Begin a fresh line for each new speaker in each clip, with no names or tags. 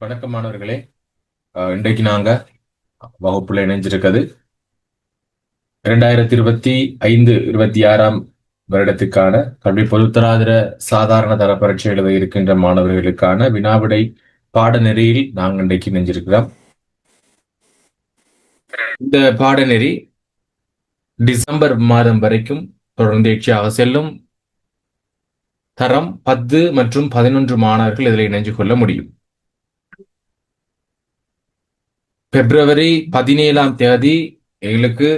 வணக்கம் மாணவர்களே. இன்றைக்கு நாங்க வகுப்புல இணைஞ்சிருக்கிறது 2025-26 வருடத்துக்கான கல்வி பொதுத்தராதர சாதாரண தர பரீட்சை எழுத இருக்கின்ற மாணவர்களுக்கான வினாவிடை பாடநெறியில் நாங்கள் இன்றைக்கு இணைஞ்சிருக்கிறோம். இந்த பாடநெறி டிசம்பர் மாதம் வரைக்கும் தொடர்ந்தேர்ச்சியாக செல்லும். தரம் 10 மற்றும் 11 மாணவர்கள் இதில் இணைஞ்சு கொள்ள முடியும். பிப்ரவரி 17 எங்களுக்கு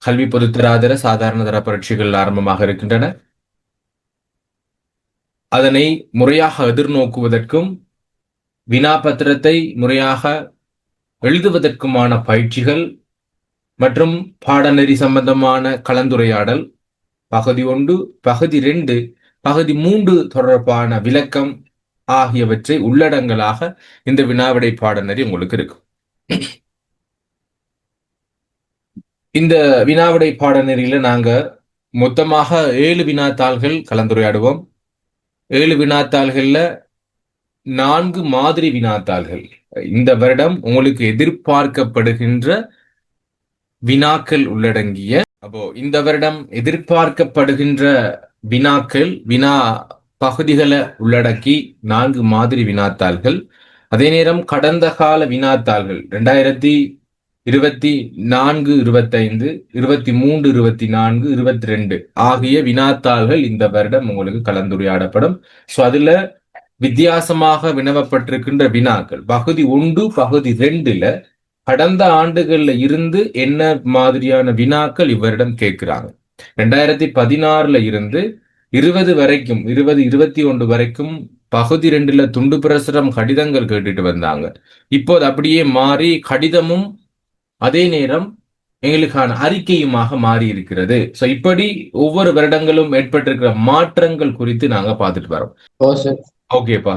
கல்வி பொதுத்தராதர சாதாரண தர பரீட்சைகள் ஆரம்பமாக இருக்கின்றன. அதனை முறையாக எதிர்நோக்குவதற்கும் வினாபத்திரத்தை முறையாக எழுதுவதற்குமான பயிற்சிகள் மற்றும் பாடநெறி சம்பந்தமான கலந்துரையாடல் பகுதி 1, பகுதி 2, பகுதி 3 தொடர்பான விளக்கம் ஆகியவற்றை உள்ளடங்கலாக இந்த வினாவிடை பாடநெறி உங்களுக்கு இருக்கும். இந்த வினாவிடை பாடநெறியில நாங்க மொத்தமாக 7 வினாத்தாள்கள் கலந்துரையாடுவோம். 7 வினாத்தாள்கள்ல 4 மாதிரி வினாத்தாள்கள் இந்த வருடம் உங்களுக்கு எதிர்பார்க்கப்படுகின்ற வினாக்கள் உள்ளடங்கிய. அப்போ இந்த வருடம் எதிர்பார்க்கப்படுகின்ற வினாக்கள் வினா பகுதிகளை உள்ளடக்கி 4 மாதிரி வினாத்தாள்கள். அதே நேரம் கடந்த கால வினாத்தாள்கள் 2024-25, 23-24, 22 ஆகிய வினாத்தாள்கள் இந்த வருடம் உங்களுக்கு கலந்துரையாடப்படும். ஸோ அதுல வித்தியாசமாக வினவப்பட்டிருக்கின்ற வினாக்கள் பகுதி 1, பகுதி 2ல கடந்த ஆண்டுகள்ல இருந்து என்ன மாதிரியான வினாக்கள் இவரிடம் கேட்கிறாங்க. 2016 இருந்து 20 வரைக்கும் 2021 வரைக்கும் பகுதி 2ல துண்டு பிரசுரம் கடிதங்கள் கேட்டுட்டு வந்தாங்க. இப்போது அப்படியே மாறி கடிதமும் அதே நேரம் எங்களுக்கான அறிக்கையுமாக மாறி இருக்கிறது. ஸோ இப்படி ஒவ்வொரு வருடங்களும் ஏற்பட்டிருக்கிற மாற்றங்கள் குறித்து நாங்க பார்த்துட்டு வரோம். ஓகேப்பா,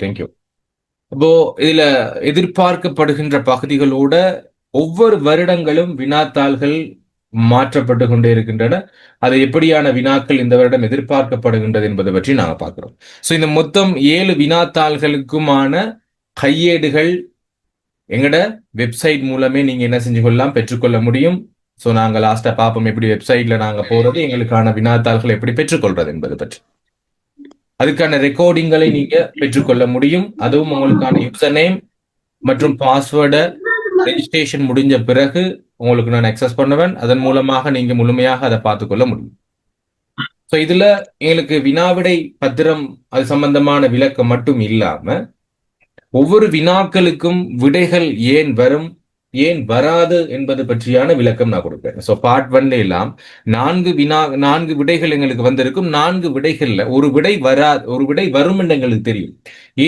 தேங்க்யூ. இப்போ இதுல எதிர்பார்க்கப்படுகின்ற பகுதிகளோட ஒவ்வொரு வருடங்களும் வினாத்தாள்கள் மாற்றப்பட்டு கொண்டே இருக்கின்றன. அது எப்படியான வினாக்கள் இந்த வருடம் எதிர்பார்க்கப்படுகின்றது என்பதை பற்றி நாங்க பார்க்கிறோம். ஸோ இந்த மொத்தம் 7 வினாத்தாள்களுக்குமான கையேடுகள் எங்கட வெப்சைட் மூலமே நீங்க என்ன செஞ்சு கொள்ளலாம், பெற்றுக்கொள்ள முடியும். ஸோ நாங்க லாஸ்டா பார்ப்போம் எப்படி வெப்சைட்ல நாங்க போறது, எங்களுக்கான வினாத்தாள்களை எப்படி பெற்றுக்கொள்றது என்பது பற்றி. அதுக்கான ரெக்கார்டிங்களை நீங்க பெற்றுக்கொள்ள முடியும். அதுவும் உங்களுக்கான யூசர் நேம் மற்றும் பாஸ்வேர்டை ரெஜிஸ்ட்ரேஷன் முடிஞ்ச பிறகு உங்களுக்கு நான் அக்சஸ் பண்ணுவேன். அதன் மூலமாக நீங்க முழுமையாக அதை பார்த்துக்கொள்ள முடியும். ஸோ இதுல எங்களுக்கு வினாவிடை பத்திரம் அது சம்பந்தமான விளக்கம் மட்டும் இல்லாம ஒவ்வொரு வினாக்களுக்கும் விடைகள் ஏன் வரும் ஏன் வராது என்பது பற்றியான விளக்கம் நான் கொடுப்பேன். ஸோ பார்ட் 1 எல்லாம் 4 விடைகள் எங்களுக்கு வந்திருக்கும். 4 விடைகள்ல ஒரு விடை வராது, ஒரு விடை வரும் என்று எங்களுக்கு தெரியும்.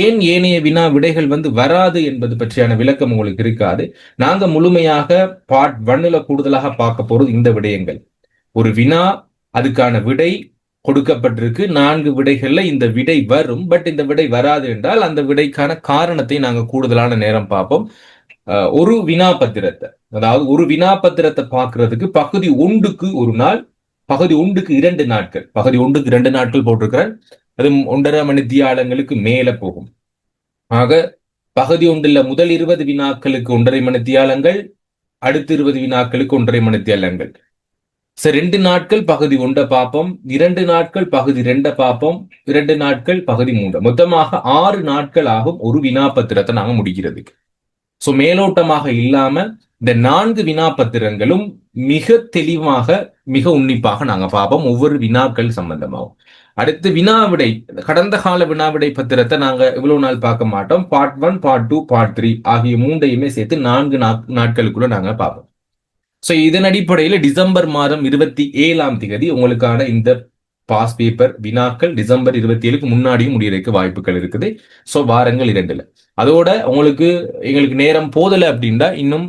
ஏன் ஏனைய வினா விடைகள் வராது என்பது பற்றியான விளக்கம் உங்களுக்கு இருக்காது. நாங்க முழுமையாக பார்ட் 1ல கூடுதலாக பார்க்க போறது இந்த விடயங்கள். ஒரு வினா, அதுக்கான விடை கொடுக்கப்பட்டிருக்கு. 4 விடைகள்ல இந்த விடை வரும், பட் இந்த விடை வராது என்றால் அந்த விடைக்கான காரணத்தை நாங்க கூடுதலான நேரம் பார்ப்போம். ஒரு வினாபத்திரத்தை, அதாவது ஒரு வினாபத்திரத்தை பார்க்கறதுக்கு பகுதி 1க்கு ஒரு நாள், பகுதி 1க்கு 2 நாட்கள், பகுதி 1க்கு 2 நாட்கள் போட்டிருக்கிறேன். அது 1.5 மணி தியாலங்களுக்கு மேல போகும். ஆக பகுதி 1ல முதல் 20 வினாக்களுக்கு 1.5 மணி தியாலங்கள், அடுத்த 20 வினாக்களுக்கு 1.5 மணி தியாலங்கள். 2 நாட்கள் பகுதி 1 பார்ப்போம், 2 நாட்கள் பகுதி 2 பார்ப்போம், 2 நாட்கள் பகுதி 3. மொத்தமாக 6 நாட்கள் ஆகும் ஒரு வினாபத்திரத்தை நாங்க முடிக்கிறதுக்கு. ஸோ மேலோட்டமாக இல்லாம இந்த 4 வினாபத்திரங்களும் மிக தெளிவாக மிக உன்னிப்பாக நாங்க பார்ப்போம் ஒவ்வொரு வினாக்கள் சம்பந்தமாகும். அடுத்து வினாவிடை, கடந்த கால வினாவிடை பத்திரத்தை நாங்க இவ்வளவு நாள் பார்க்க மாட்டோம். பார்ட் 1, பார்ட் 2, பார்ட் 3 ஆகிய 3ஐயுமே சேர்த்து 4 நாட்களுக்குள்ள நாங்க பார்ப்போம். ஸோ இதன் அடிப்படையில் டிசம்பர் மாதம் 27 உங்களுக்கான இந்த பாஸ் பேப்பர் வினாக்கள் டிசம்பர் 27க்கு முன்னாடியும் முடியறதுக்கு வாய்ப்புகள் இருக்குது. ஸோ வாரங்கள் 2ல அதோட உங்களுக்கு எங்களுக்கு நேரம் போதலை அப்படின்னா இன்னும்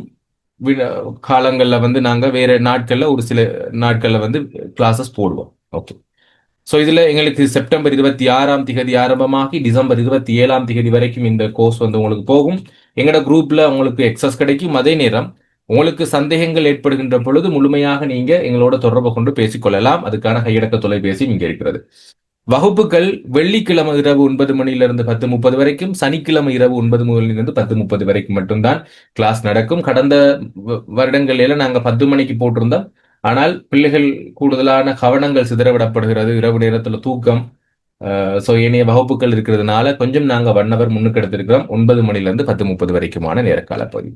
காலங்கள்ல நாங்க வேற நாட்கள்ல ஒரு சில நாட்கள்ல கிளாஸஸ் போடுவோம். ஓகே. ஸோ இதுல எங்களுக்கு செப்டம்பர் 26 ஆரம்பமாகி டிசம்பர் 27 வரைக்கும் இந்த கோர்ஸ் உங்களுக்கு போகும். எங்களோட குரூப்ல உங்களுக்கு எக்ஸஸ் கிடைக்கும். அதே நேரம் உங்களுக்கு சந்தேகங்கள் ஏற்படுகின்ற பொழுது முழுமையாக நீங்க எங்களோட தொடர்பு கொண்டு பேசிக்கொள்ளலாம். அதுக்கான கையடக்க தொலைபேசி இங்க இருக்கிறது. வகுப்புகள் வெள்ளிக்கிழமை இரவு 9 மணியிலிருந்து 10:30 வரைக்கும், சனிக்கிழமை இரவு 9 மணியிலிருந்து 10:30 வரைக்கும் மட்டும்தான் கிளாஸ் நடக்கும். கடந்த வருடங்கள் எல்லாம் நாங்க 10 மணிக்கு போட்டிருந்தோம். ஆனால் பிள்ளைகள் கூடுதலான கவனங்கள் சிதறவிடப்படுகிறது, இரவு நேரத்துல தூக்கம். ஏனைய வகுப்புகள் இருக்கிறதுனால கொஞ்சம் நாங்க 1 hour முன்னுக்கு எடுத்திருக்கிறோம். 9 மணியிலிருந்து 10:30 வரைக்குமான நேரக்கால பகுதி.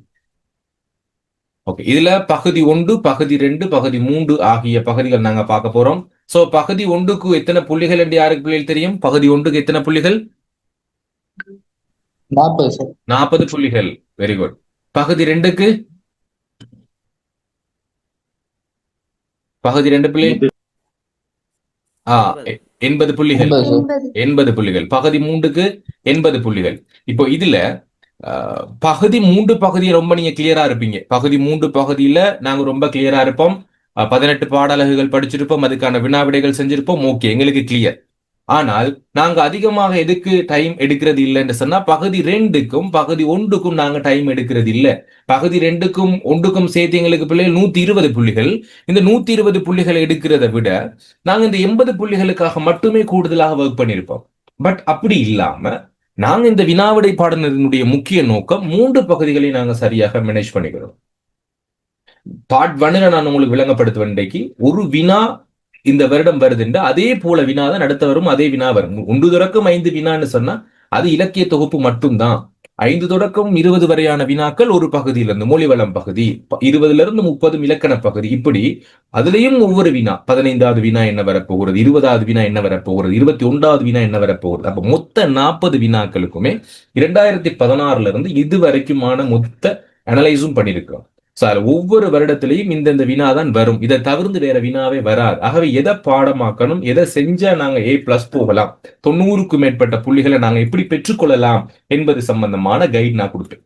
ஓகே, இதுல பகுதி 1, பகுதி 2, பகுதி 3 ஆகிய பகுதிகள் நாங்க பார்க்க போறோம். சோ பகுதி 1க்கு எத்தனை புள்ளிகள் என்று யாருக்கு பிள்ளைகள் தெரியும்? பகுதி 1க்கு எத்தனை புள்ளிகள்? 40 புள்ளிகள். Very good. பகுதி 2க்கு? பகுதி 2 பிள்ளைகள் 80 புள்ளிகள். 80 புள்ளிகள். பகுதி 3க்கு 80 புள்ளிகள். இப்போ இதுல பகுதி 3 பகுதியை ரொம்ப நீங்க கிளியரா இருப்பீங்க. பகுதி 3 பகுதியில நாங்க ரொம்ப கிளியரா இருப்போம். 18 பாடலகுகள் படிச்சிருப்போம், அதுக்கான வினாவிடைகள் செஞ்சிருப்போம். ஓகே, எங்களுக்கு கிளியர். ஆனால் நாங்க அதிகமாக எதுக்கு டைம் எடுக்கிறது இல்லைன்னு சொன்னா, பகுதி 2க்கும் பகுதி 1க்கும் நாங்க டைம் எடுக்கிறது இல்லை. பகுதி 2க்கும் 1க்கும் சேர்த்து எங்களுக்கு பிள்ளைகள் 120 புள்ளிகள். இந்த 120 புள்ளிகளை எடுக்கிறத விட நாங்க இந்த 80 புள்ளிகளுக்காக மட்டுமே கூடுதலாக ஒர்க் பண்ணியிருப்போம். பட் அப்படி இல்லாம நாங்க இந்த வினாவிடை பாடநெறியினுடைய முக்கிய நோக்கம் 3 பகுதிகளை நாங்க சரியாக மேனேஜ் பண்ணிக்கிறோம். பார்ட் 1ல நான் உங்களுக்கு விளங்கப்படுத்துவேன். இன்றைக்கு ஒரு வினா இந்த வருடம் வருதுன்ற அதே போல வினா தான் அடுத்த வரும், அதே வினா வரும். 1 தொடக்கம் 5 வினான்னு சொன்னா அது இலக்கிய தொகுப்பு மட்டும்தான். 5 தொடக்கம் 20 வரையான வினாக்கள் ஒரு பகுதியிலிருந்து, மொழிவளம் பகுதி, 20லிருந்து 30 இலக்கண பகுதி. இப்படி அதுலயும் ஒவ்வொரு வினா, 15வது வினா என்ன வரப்போகிறது, 20வது வினா என்ன வரப்போகிறது, 21வது வினா என்ன வரப்போகிறது. அப்ப மொத்த 40 வினாக்களுக்குமே 2016ல இருந்து இது வரைக்குமான மொத்த அனலைஸும் பண்ணியிருக்கிறோம். ஒவ்வொரு வருடத்திலையும் இந்தந்த வினா தான் வரும். இதை தவிர்த்து வேற வினாவே வராது. ஆகவே எதை பாடமாக்கணும், எதை செஞ்சா நாங்க A+ போகலாம், 90க்கும் மேற்பட்ட புள்ளிகளை நாங்க எப்படி பெற்றுக்கொள்ளலாம் என்பது சம்பந்தமான கைட் நான் கொடுப்பேன்.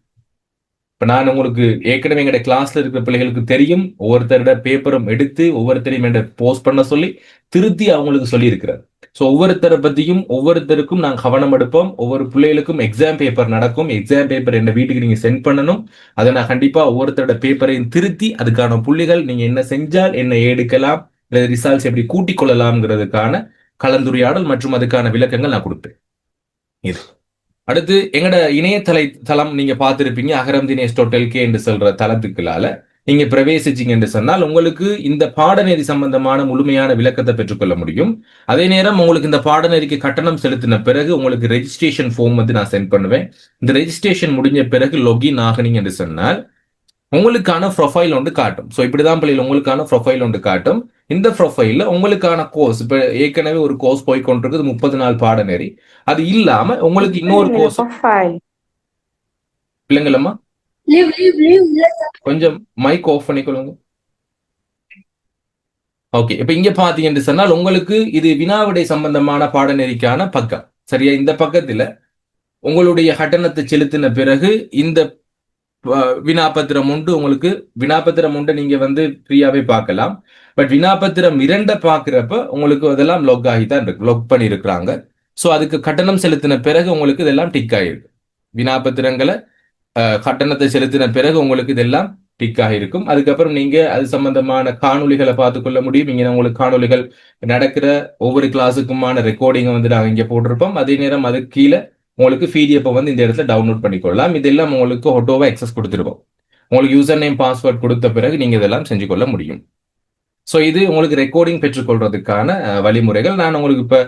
இப்ப நான் உங்களுக்கு ஏற்கனவே எங்க கிளாஸ்ல இருக்கிற பிள்ளைகளுக்கு தெரியும், ஒவ்வொருத்தரோட பேப்பரும் எடுத்து ஒவ்வொருத்தரையும் என்ற போஸ்ட் பண்ண சொல்லி திருத்தி அவங்களுக்கு சொல்லி இருக்கிறார். ஸோ ஒவ்வொருத்தரை பத்தியும் ஒவ்வொருத்தருக்கும் நாங்கள் கவனம் எடுப்போம். ஒவ்வொரு பிள்ளைகளுக்கும் எக்ஸாம் பேப்பர் நடக்கும். எக்ஸாம் பேப்பர் என்ன வீட்டுக்கு நீங்க சென்ட் பண்ணணும். அதை நான் கண்டிப்பா ஒவ்வொருத்தரோட பேப்பரையும் திருத்தி அதுக்கான புள்ளிகள் நீங்க என்ன செஞ்சால் என்ன எடுக்கலாம், ரிசல்ட்ஸ் எப்படி கூட்டிக் கொள்ளலாம்ங்கிறதுக்கான கலந்துரையாடல் மற்றும் அதுக்கான விளக்கங்கள் நான் கொடுப்பேன். இது அடுத்து எங்கட இணையதளம் நீங்க பார்த்திருப்பீங்க, அகரம் தினேஷ் .lk என்று சொல்ற தளத்துக்குள்ளால நீங்க பிரவேசிச்சீங்க என்று சொன்னால் உங்களுக்கு இந்த பாடநெறி சம்பந்தமான முழுமையான விளக்கத்தை பெற்றுக்கொள்ள முடியும். அதே நேரம் உங்களுக்கு இந்த பாடநெறிக்கு கட்டணம் செலுத்தின பிறகு உங்களுக்கு ரெஜிஸ்ட்ரேஷன் ஃபார்ம் வந்து நான் சென்ட் பண்ணுவேன். இந்த ரெஜிஸ்ட்ரேஷன் முடிஞ்ச பிறகு லொகின் ஆகினீங்க என்று சொன்னால் உங்களுக்கான ப்ரொஃபைல் ஒன்று காட்டும். ஸோ இப்படிதான் பிள்ளைகள் உங்களுக்கான ப்ரொஃபைல் ஒன்று காட்டும். இந்த ப்ரொஃபைல்ல உங்களுக்கான கோர்ஸ், இப்ப ஏற்கனவே ஒரு கோர்ஸ் போய் கொண்டிருக்குது 30 நாள் பாடநெறி. அது இல்லாம உங்களுக்கு இன்னொரு கோர்ஸ் இல்லைங்களம்மா, கொஞ்சம் மைக் ஆஃப் பண்ணிக்கொள்ளுங்க. ஓகே, இப்ப இங்க பாத்தீங்கன்னு சொன்னால் உங்களுக்கு இது வினாவிடை சம்பந்தமான பாடநெறிக்கான பக்கம். சரியா, இந்த பக்கத்துல உங்களுடைய கட்டணத்தை செலுத்தின பிறகு இந்த வினாபத்திரம் உண்டு. உங்களுக்கு வினாபத்திரம் உண்டு, நீங்க வந்து ஃப்ரீயாவே பார்க்கலாம். பட் வினாபத்திரம் 2 பாக்குறப்ப உங்களுக்கு அதெல்லாம் லொக் ஆகித்தான் இருக்கு, லொக் பண்ணி இருக்கிறாங்க. ஸோ அதுக்கு கட்டணம் செலுத்தின பிறகு உங்களுக்கு இதெல்லாம் டிக் ஆயிருக்கு. வினாபத்திரங்களை கட்டணத்தை செலுத்தின பிறகு உங்களுக்கு இதெல்லாம் டிக் ஆகிருக்கும். அதுக்கப்புறம் நீங்க அது சம்பந்தமான காணொலிகளை பார்த்துக்கொள்ள முடியும். இங்க உங்களுக்கு காணொலிகள் நடக்கிற ஒவ்வொரு கிளாஸுக்குமான ரெக்கார்டிங்கை வந்து நாங்கள் இங்கே போட்டிருப்போம். அதே நேரம் அதுக்கு கீழே உங்களுக்கு பிடிஎஃப் வந்து இந்த இடத்துல டவுன்லோட் பண்ணிக்கொள்ளலாம். இதெல்லாம் உங்களுக்கு ஆட்டோவா எக்ஸஸ் கொடுத்துருவோம். உங்களுக்கு யூசர் நேம் பாஸ்வேர்ட் கொடுத்த பிறகு நீங்க இதெல்லாம் செஞ்சு கொள்ள முடியும். ஸோ இது உங்களுக்கு ரெக்கார்டிங் பெற்றுக்கொள்றதுக்கான வழிமுறைகள். நான் உங்களுக்கு இப்ப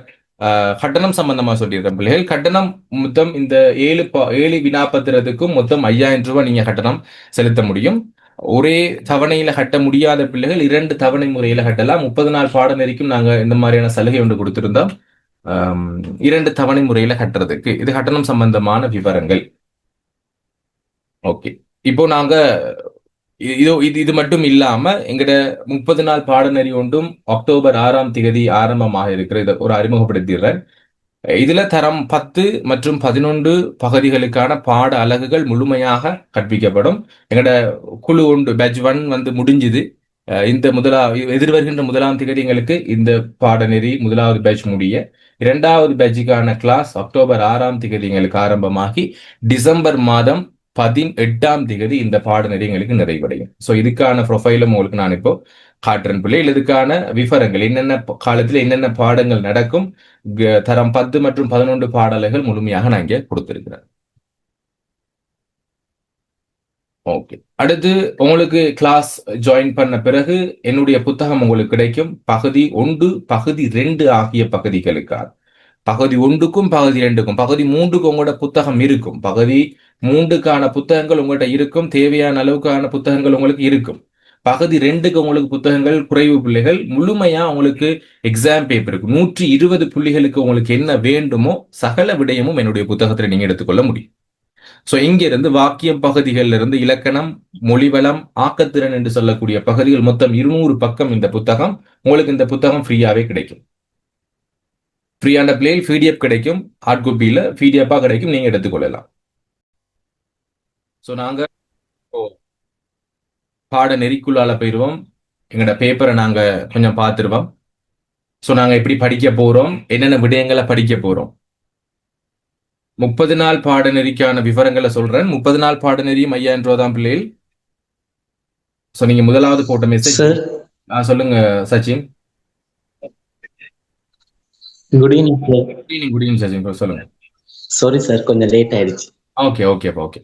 கட்டணம் சம்பந்தமா சொல்லியிருக்கேன் பிள்ளைகள். கட்டணம் மொத்தம் இந்த 7 வினாபத்திரத்துக்கும் மொத்தம் 5000 ரூபாய் நீங்க கட்டணம் செலுத்த முடியும். ஒரே தவணையில கட்ட முடியாத பிள்ளைகள் 2 தவணை முறையில கட்டலாம். 30 நாள் பாடநெறிக்கும் நாங்க இந்த மாதிரியான சலுகை ஒன்று கொடுத்திருந்தோம், 2 தவணை முறையில கட்டுறதுக்கு. இது கட்டணம் சம்பந்தமான விவரங்கள். ஓகே, இப்போ நாங்க இது மட்டும் இல்லாம எங்கட 30 நாள் பாடநெறி ஒன்றும் அக்டோபர் 6ஆம் தேதி ஆரம்பமாக இருக்கிற இதை ஒரு அறிமுகப்படுத்திடுறேன். இதுல தரம் 10 மற்றும் 11 பகுதிகளுக்கான பாட அலகுகள் முழுமையாக கற்பிக்கப்படும். எங்கட குழு ஒன்று பேட்ச் 1 வந்து முடிஞ்சுது. இந்த எதிர்வருகின்ற 1ஆம் தேதி எங்களுக்கு இந்த பாடநெறி 1வது பேட்ச் முடிய, 2வது பேட்சுக்கான கிளாஸ் அக்டோபர் 6ஆம் தேதி எங்களுக்கு ஆரம்பமாகி டிசம்பர் மாதம் 18ஆம் தேதி இந்த பாடநெறி எங்களுக்கு நிறைவடையும். ஸோ இதுக்கான ப்ரொஃபைலும் உங்களுக்கு நான் இப்போ காட்டுறன் பிள்ளைகள். இதுக்கான விவரங்கள் என்னென்ன காலத்தில் என்னென்ன பாடங்கள் நடக்கும், தரம் 10 மற்றும் 11 பாடல்கள் முழுமையாக நான் இங்கே கொடுத்திருக்கிறேன். ஓகே, அடுத்து உங்களுக்கு கிளாஸ் ஜாயின் பண்ண பிறகு என்னுடைய புத்தகம் உங்களுக்கு கிடைக்கும். பகுதி 1, பகுதி 2 ஆகிய பகுதிகளுக்காக. பகுதி 1க்கும் பகுதி 2க்கும், பகுதி 3க்கு உங்களோட புத்தகம் இருக்கும். பகுதி 3க்கான புத்தகங்கள் உங்கள்கிட்ட இருக்கும். தேவையான அளவுக்கான புத்தகங்கள் உங்களுக்கு இருக்கும். பகுதி 2க்கு உங்களுக்கு புத்தகங்கள் குறைவு பிள்ளைகள். முழுமையா உங்களுக்கு எக்ஸாம் பேப்பர் இருக்கு. 120 புள்ளிகளுக்கு உங்களுக்கு என்ன வேண்டுமோ சகல விடயமும் என்னுடைய புத்தகத்தில் நீங்க எடுத்துக்கொள்ள முடியும். சோ இங்க இருந்து வாக்கியம் பகுதிகளில் இருந்து இலக்கணம், மொழிவளம், ஆக்கத்திறன் என்று சொல்லக்கூடிய பகுதிகள் மொத்தம் 200 பக்கம் இந்த புத்தகம். உங்களுக்கு இந்த புத்தகம் ஃப்ரீயாவே கிடைக்கும். ஃப்ரீயான பிளேயில் பிடிஎஃப் கிடைக்கும், ஹார்ட் காப்பியில பிடிஎஃபா கிடைக்கும், நீங்க எடுத்துக்கொள்ளலாம். ஸோ நாங்க பாட நெறிக்குள்ளால போயிடுவோம். எங்களோட பேப்பரை நாங்க கொஞ்சம் பார்த்துருவோம். ஸோ நாங்க எப்படி படிக்க போறோம், என்னென்ன விடயங்களை படிக்க போறோம். 30 நாள் பாடநெறிக்கான விவரங்களை சொல்றேன். 30 நாள் பாடநெறியும் 5000 ரூபா தான் பிள்ளைகள். ஸோ நீங்க முதலாவது போட்ட மெசேஜ் சொல்லுங்க Sachin.
Good evening sir.
Good evening Sachin, சொல்லுங்க.
சாரி சார், கொஞ்சம் லேட் ஆயிடுச்சு.
Okay okay okay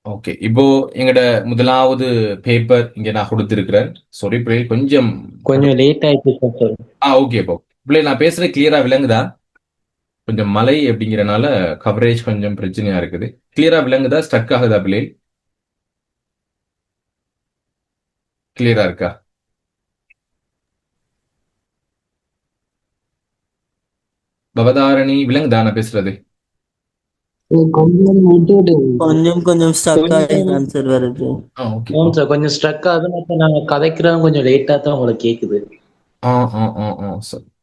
okay. இப்போ எங்கட முதலாவது பேப்பர் இங்க நான் கொடுத்திருக்கிறேன். சாரி பிள்ளை, கொஞ்சம்
லேட் ஆயிடுச்சு சார்.
ஓகே பிள்ளை, நான் பேசுறது கிளியரா விளங்குதா? கொஞ்சம் மழை அப்படிங்கிறனால கவரேஜ் கொஞ்சம் பிரச்சனையா இருக்குது. கிளியரா விளங்குதா? ஸ்டக் ஆகுதா பிள்ளை? கிளியரா இருக்கா? பவதாரணி, விளங்குதா நான் பேசுறது?
கொஞ்சம் ஸ்டக் ஆயிடுச்சு சார் வருது.
சார் கொஞ்சம் ஸ்ட்ரக் ஆகுது. நாங்க கதைக்கிறோம், கொஞ்சம் லேட்டா தான் உங்களுக்கு கேக்குது.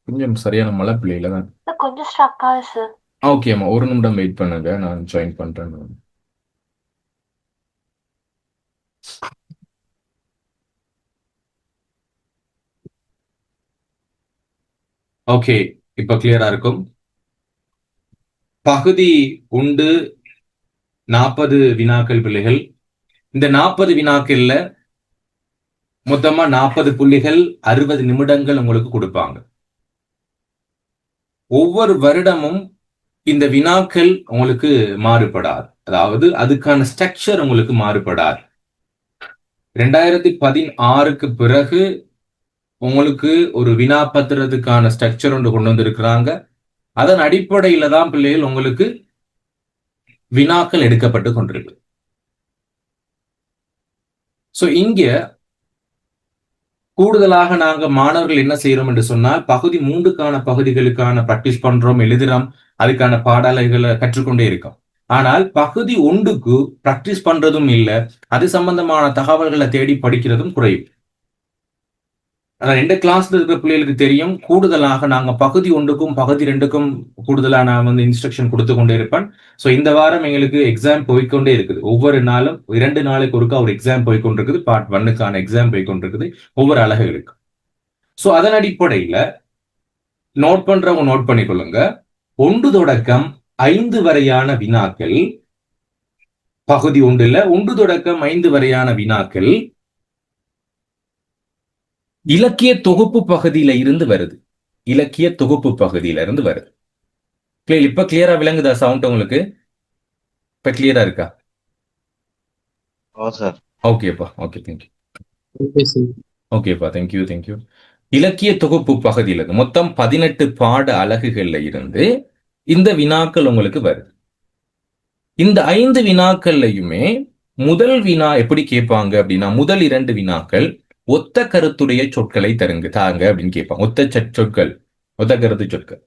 கொஞ்சம் சரியான மழை பிள்ளையில தான்
கொஞ்சம் ஸ்ட்ரக் ஆகுது சார்.
ஓகேம்மா, ஒரு நிமிடம் வெயிட் பண்ணுங்க, நான் ஜாயின் பண்றேன். ஓகே, இப்ப கிளியரா இருக்கும். பகுதி உண்டு 40 வினாக்கள் பிள்ளைகள். இந்த 40 வினாக்கள்ல மொத்தமா 40 புள்ளிகள், 60 நிமிடங்கள் உங்களுக்கு கொடுப்பாங்க. ஒவ்வொரு வருடமும் இந்த வினாக்கள் உங்களுக்கு மாறுபடாது. அதாவது அதுக்கான ஸ்ட்ரக்சர் உங்களுக்கு மாறுபடாது. 2016க்கு பிறகு உங்களுக்கு ஒரு வினா பத்திரத்துக்கான ஸ்ட்ரக்சர் ஒன்று கொண்டு வந்திருக்கிறாங்க. அதன் அடிப்படையில தான் பிள்ளைகள் உங்களுக்கு வினாக்கள் எடுக்கப்பட்டு கொண்டிருக்கு. சோ இங்க கூடுதலாக நாங்க மாணவர்கள் என்ன செய்யறோம் என்று சொன்னால், பகுதி 3க்கான பகுதிகளுக்கான பிராக்டிஸ் பண்றோம், எழுதுறோம், அதுக்கான பாடல்களை கற்றுக்கொண்டே இருக்கோம். ஆனால் பகுதி 1க்கு பிராக்டிஸ் பண்றதும் இல்லை, அது சம்பந்தமான தகவல்களை தேடி படிக்கிறதும் குறைவு. ரெண்டு கிளாஸ்ல இருக்கிற பிள்ளைகளுக்கு தெரியும், கூடுதலாக நாங்க பகுதி 1க்கும் பகுதி 2க்கும் கூடுதலா நான் இன்ஸ்ட்ரக்ஷன் கொடுத்து கொண்டே இருப்பேன். ஸோ இந்த வாரம் எங்களுக்கு எக்ஸாம் போய்கொண்டே இருக்குது. ஒவ்வொரு நாளும் 2 நாளைக்கு ஒருக்கா ஒரு எக்ஸாம் போய்கொண்டிருக்குது. பார்ட் 1க்கான எக்ஸாம் போய்கொண்டிருக்குது ஒவ்வொரு அலகுகளுக்கு. ஸோ அதன் அடிப்படையில நோட் பண்றவங்க நோட் பண்ணிக்கொள்ளுங்க. 1 தொடக்கம் 5 வரையான வினாக்கள் பகுதி 1ல, 1 தொடக்கம் 5 வரையான வினாக்கள் இலக்கிய தொகுப்பு பகுதியில இருந்து வருது. இலக்கிய தொகுப்பு பகுதியில இருந்து வருது. இப்ப கிளியரா விளங்குதா சவுண்ட் உங்களுக்கு? இப்ப கிளியரா இருக்கா? ஓகேப்பா, ஓகே, தேங்க்யூ. ஓகேப்பா, தேங்க்யூ. இலக்கிய தொகுப்பு பகுதியில மொத்தம் 18 பாட அலகுகள்ல இருந்து இந்த வினாக்கள் உங்களுக்கு வருது. இந்த 5 வினாக்கள்லையுமே முதல் வினா எப்படி கேட்பாங்க அப்படின்னா, முதல் 2 வினாக்கள் ஒத்த கருத்துடைய சொற்களை தாங்க அப்படின்னு கேட்பாங்க. ஒத்த கருத்து சொற்கள்.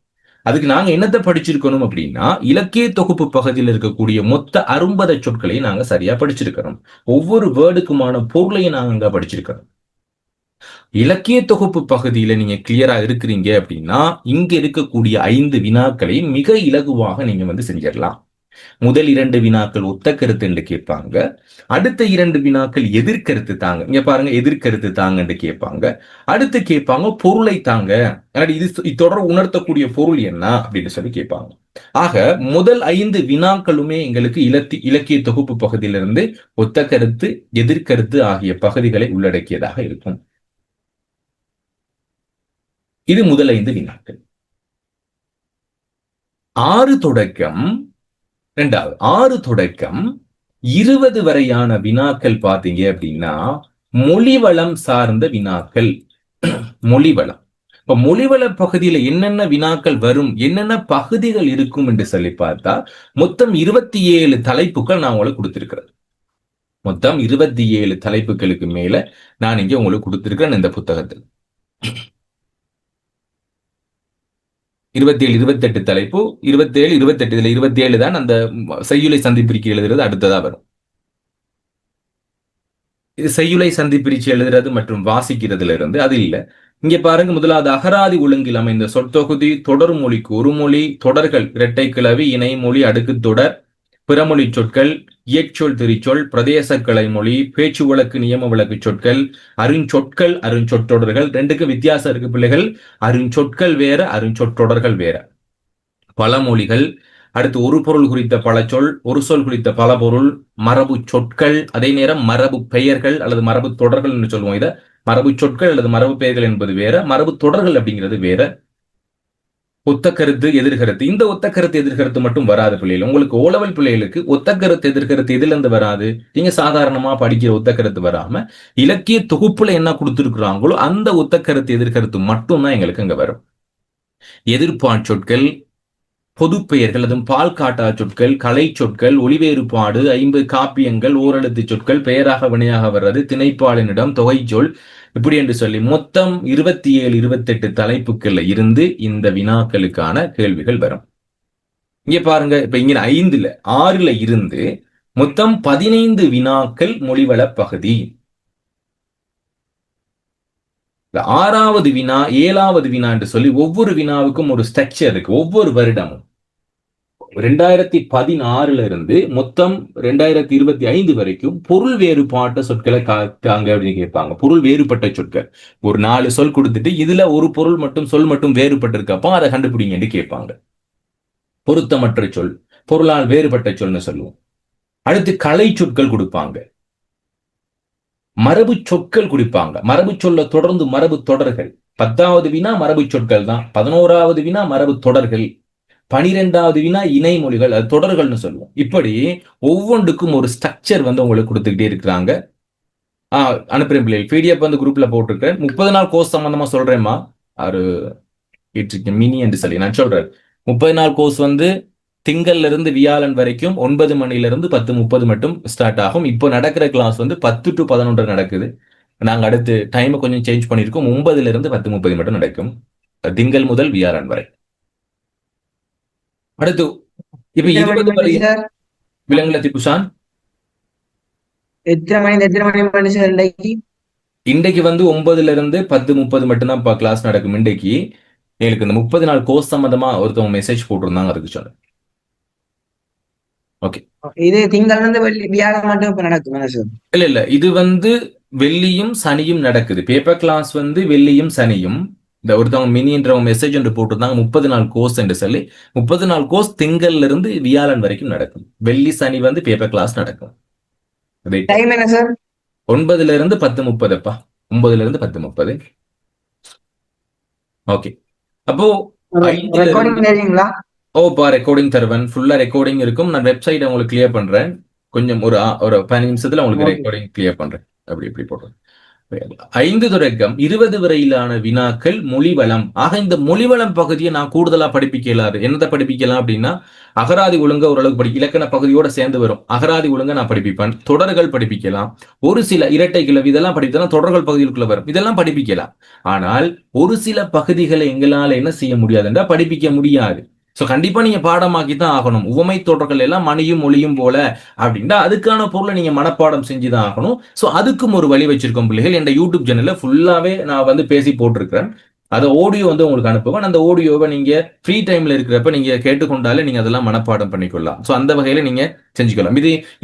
அதுக்கு நாங்க என்னத்தை படிச்சிருக்கணும் அப்படின்னா, இலக்கிய தொகுப்பு பகுதியில் இருக்கக்கூடிய மொத்த 60 சொற்களை நாங்க சரியா படிச்சிருக்கிறோம். ஒவ்வொரு வேர்டுக்குமான பொருளையும் நாங்க படிச்சிருக்கிறோம். இலக்கிய தொகுப்பு பகுதியில நீங்க கிளியரா இருக்கிறீங்க அப்படின்னா, இங்க இருக்கக்கூடிய 5 வினாக்களை மிக இலகுவாக நீங்க செஞ்சிடலாம். முதல் 2 வினாக்கள் ஒத்த கருத்து என்று கேட்பாங்க. அடுத்த 2 வினாக்கள் எதிர்கருத்து தாங்க. இங்க பாருங்க, எதிர்கருத்து தாங்க என்று கேட்பாங்க. அடுத்து கேட்பாங்க பொருளை தாங்க, இது தொடர் உணர்த்தக்கூடிய பொருள் என்ன அப்படின்னு சொல்லி கேட்பாங்க. ஆக முதல் 5 வினாக்களுமே எங்களுக்கு இலக்கிய தொகுப்பு பகுதியிலிருந்து ஒத்த கருத்து, எதிர்கருத்து ஆகிய பகுதிகளை உள்ளடக்கியதாக இருக்கும். இது முதல் 5 வினாக்கள். 6 தொடக்கம் 20 வரையான வினாக்கள் பாத்தீங்க அப்படின்னா மொழிவளம் சார்ந்த வினாக்கள். மொழிவளம். இப்ப மொழிவள பகுதியில என்னென்ன வினாக்கள் வரும், என்னென்ன பகுதிகள் இருக்கும் என்று சொல்லி பார்த்தா மொத்தம் 27 தலைப்புகள் நான் உங்களுக்கு கொடுத்திருக்கிறேன். மொத்தம் 27 தலைப்புகளுக்கு மேல நான் இங்க உங்களுக்கு கொடுத்திருக்கிறேன் இந்த புத்தகத்தில். 27, 28 தலைப்பு, 27, 28. இதுல 27 தான் அந்த செய்யுளை சந்திப்பிரிச்சு எழுதுறது அடுத்ததா வரும். இது செய்யுளை சந்திப்பிரிச்சு எழுதுறது மற்றும் வாசிக்கிறதுல இருந்து அது இல்ல. இங்க பாருங்க, முதலாவது அகராதி ஒழுங்கில் அமைந்த சொற்தொகுதி, தொடர் மொழிக்கு ஒரு மொழி, தொடர்கள், இரட்டை கிளவி, இணை மொழி, அடுக்கு தொடர், பிறமொழி சொற்கள், இயற்சொல், திரிச்சொல், பிரதேச கிளைமொழி, பேச்சு வழக்கு, நியம வழக்கு சொற்கள், அருஞ்சொற்கள், அருஞ்சொற்றொடர்கள். ரெண்டுக்கும் வித்தியாசம் இருக்கு பிள்ளைகள். அருஞ்சொற்கள் வேற, அருஞ்சொற்றொடர்கள் வேற. பழமொழிகள், அடுத்து ஒரு பொருள் குறித்த பழச்சொல், ஒரு சொல் குறித்த பல பொருள், மரபு சொற்கள், அதே நேரம் மரபு பெயர்கள் அல்லது மரபு தொடர்கள் என்று சொல்லுவோம். இதை மரபு சொற்கள் அல்லது மரபு பெயர்கள் என்பது வேற, மரபு தொடர்கள் அப்படிங்கிறது வேற. ஒத்த கருத்து, எதிர்கருத்து. இந்த ஒத்த கருத்து எதிர்கருத்து மட்டும் வராது பிள்ளைகள். உங்களுக்கு ஓலவல் பிள்ளைகளுக்கு ஒத்த கருத்து எதிர்கருத்து எதுல இருந்து வராது? நீங்க சாதாரணமா படிக்கிற ஒத்த கருத்து வராம இலக்கிய தொகுப்புல என்ன கொடுத்திருக்கிறாங்களோ அந்த ஒத்த கருத்து எதிர்கருத்து மட்டும்தான் எங்களுக்கு அங்க வரும். எதிர்ப்பான் சொற்கள், பொது பெயர்கள், அதுவும் பால் காட்டா சொற்கள், கலை சொற்கள், ஒளிவேறுபாடு, 50 காப்பியங்கள், ஓரெழுத்து சொற்கள், பெயராக வினையாக வர்றது, திணைப்பாளினிடம், தொகை சொல், இப்படி என்று சொல்லி மொத்தம் 27, 28 தலைப்புகள்ல இருந்து இந்த வினாக்களுக்கான கேள்விகள் வரும். இங்க பாருங்க, இப்ப இங்க 5ல 6ல இருந்து மொத்தம் 15 வினாக்கள் மொழிவள பகுதி. 6வது வினா, 7வது வினா என்று சொல்லி ஒவ்வொரு வினாவுக்கும் ஒரு ஸ்ட்ரக்சர் இருக்கு. ஒவ்வொரு வருடமும் 2016ல இருந்து மொத்தம் 2025 வரைக்கும் பொருள் வேறுபாட்ட சொற்களை காங்க அப்படின்னு கேட்பாங்க. பொருள் வேறுபட்ட சொற்கள் ஒரு 4 சொல் கொடுத்துட்டு இதுல ஒரு பொருள் மட்டும் சொல் மட்டும் வேறுபட்டிருக்கப்போ அதை கண்டுபிடிங்கன்னு கேட்பாங்க. பொருத்தமற்ற சொல், பொருளால் வேறுபட்ட சொல்னு சொல்லுவோம். அடுத்து கலை சொற்கள் கொடுப்பாங்க. மரபு சொற்கள் கொடுப்பாங்க. மரபு சொல்ல தொடர்ந்து மரபு தொடர்கள். 10வது வினா மரபு சொற்கள் தான். 11வது வினா மரபு தொடர்கள். 12வது வினா இணை மொழிகள், அது தொடர்கள்னு சொல்லுவோம். இப்படி ஒவ்வொன்றுக்கும் ஒரு ஸ்ட்ரக்சர் உங்களுக்கு கொடுத்துக்கிட்டே இருக்கிறாங்க. அனுப்புறேன் பிள்ளைகள், பிடிஎஃப் குரூப்ல போட்டிருக்கேன். 30 நாள் கோர்ஸ் சம்பந்தமா சொல்றேம்மா. ஒரு மினி என்று சொல்லி நான் சொல்றேன். 30 நாள் கோர்ஸ் திங்கள்ல இருந்து வியாழன் வரைக்கும் 9 மணில இருந்து 10:30 மட்டும் ஸ்டார்ட் ஆகும். இப்போ நடக்கிற கிளாஸ் 10 to 11 நடக்குது. நாங்க அடுத்து டைமை கொஞ்சம் சேஞ்ச் பண்ணிருக்கோம். 9ல இருந்து 10:30 மட்டும் நடக்கும், திங்கள் முதல் வியாழன் வரை. அடுத்து இப்ப 20 வரை விலங்குல திப்புசான் இன்றைக்கு 9ல இருந்து 10:30 மட்டும்தான் கிளாஸ் நடக்கும். இன்றைக்கு எனக்கு இந்த 30 நாள் கோர்ஸ் சம்பந்தமா ஒருத்தவங்க மெசேஜ் போட்டிருந்தாங்க, அதுக்கு சொன்னேன். ஓகே,
இது திங்கள் வியாழன் மட்டும் நடக்கும் சார்?
இல்ல இது வெள்ளியும் சனியும் நடக்குது. பேப்பர் கிளாஸ் வெள்ளியும் சனியும். இந்த ஒருத்தவங்க மினின்றவங்க மெசேஜ் ஒன்று போட்டிருந்தாங்க 30 நாள் கோர்ஸ் என்று சொல்லி. 30 நாள் கோர்ஸ் திங்கள்ல இருந்து வியாழன் வரைக்கும் நடக்கும். வெள்ளி சனி பேப்பர் கிளாஸ் நடக்கும்.
டைம் என்ன சார்?
9ல இருந்து 10:30. 9ல இருந்து 10:30. ஓகே, அப்போ ரெக்கார்டிங் தருவேன். ஃபுல்லா ரெக்கார்டிங் இருக்கும். நான் வெப்சைட் உங்களுக்கு கிளியர் பண்றேன். கொஞ்சம் ஒரு 15 நிமிஷத்துல உங்களுக்கு ரெக்கார்டிங் கிளியர் பண்றேன். அப்படி போடுறேன். 5 தொடக்கம் 20 வரையிலான வினாக்கள் மொழிவளம். ஆக இந்த மொழிவளம் பகுதியை நான் கூடுதலா படிப்பிக்க இயலாது. என்னதை படிப்பிக்கலாம் அப்படின்னா, அகராதி ஒழுங்க ஓரளவுக்கு இலக்கண பகுதியோட சேர்ந்து வரும். அகராதி ஒழுங்க நான் படிப்பிப்பேன். தொடர்கள் படிப்பிக்கலாம். ஒரு சில இரட்டை கிளவி இதெல்லாம் படிப்பதெல்லாம் தொடர்கள் பகுதிகளுக்குள்ள வரும். இதெல்லாம் படிப்பிக்கலாம். ஆனால் ஒரு சில பகுதிகளை எங்களால என்ன செய்ய முடியாதுன்றா படிப்பிக்க முடியாது. சோ கண்டிப்பா நீங்க பாடமாக்கி தான் ஆகணும். உவமை தொடர்கள் எல்லாம் மணியும் மொழியும் போல அப்படின்னா அதுக்கான பொருளை நீங்க மனப்பாடம் செஞ்சுதான் ஆகணும். சோ அதுக்கும் ஒரு வழி வச்சிருக்கோம் பிள்ளைகள். என் யூடியூப் சேனல்ல ஃபுல்லாவே நான் பேசி போட்டிருக்கிறேன். அதை ஆடியோ வந்து உங்களுக்கு அனுப்புவேன். அந்த ஆடியோவை நீங்க ஃப்ரீ டைம்ல இருக்கிறப்ப நீங்க கேட்டுக்கொண்டாலே நீங்க அதெல்லாம் மனப்பாடம் பண்ணிக்கொள்ளலாம். ஸோ அந்த வகையில நீங்க செஞ்சுக்கலாம்.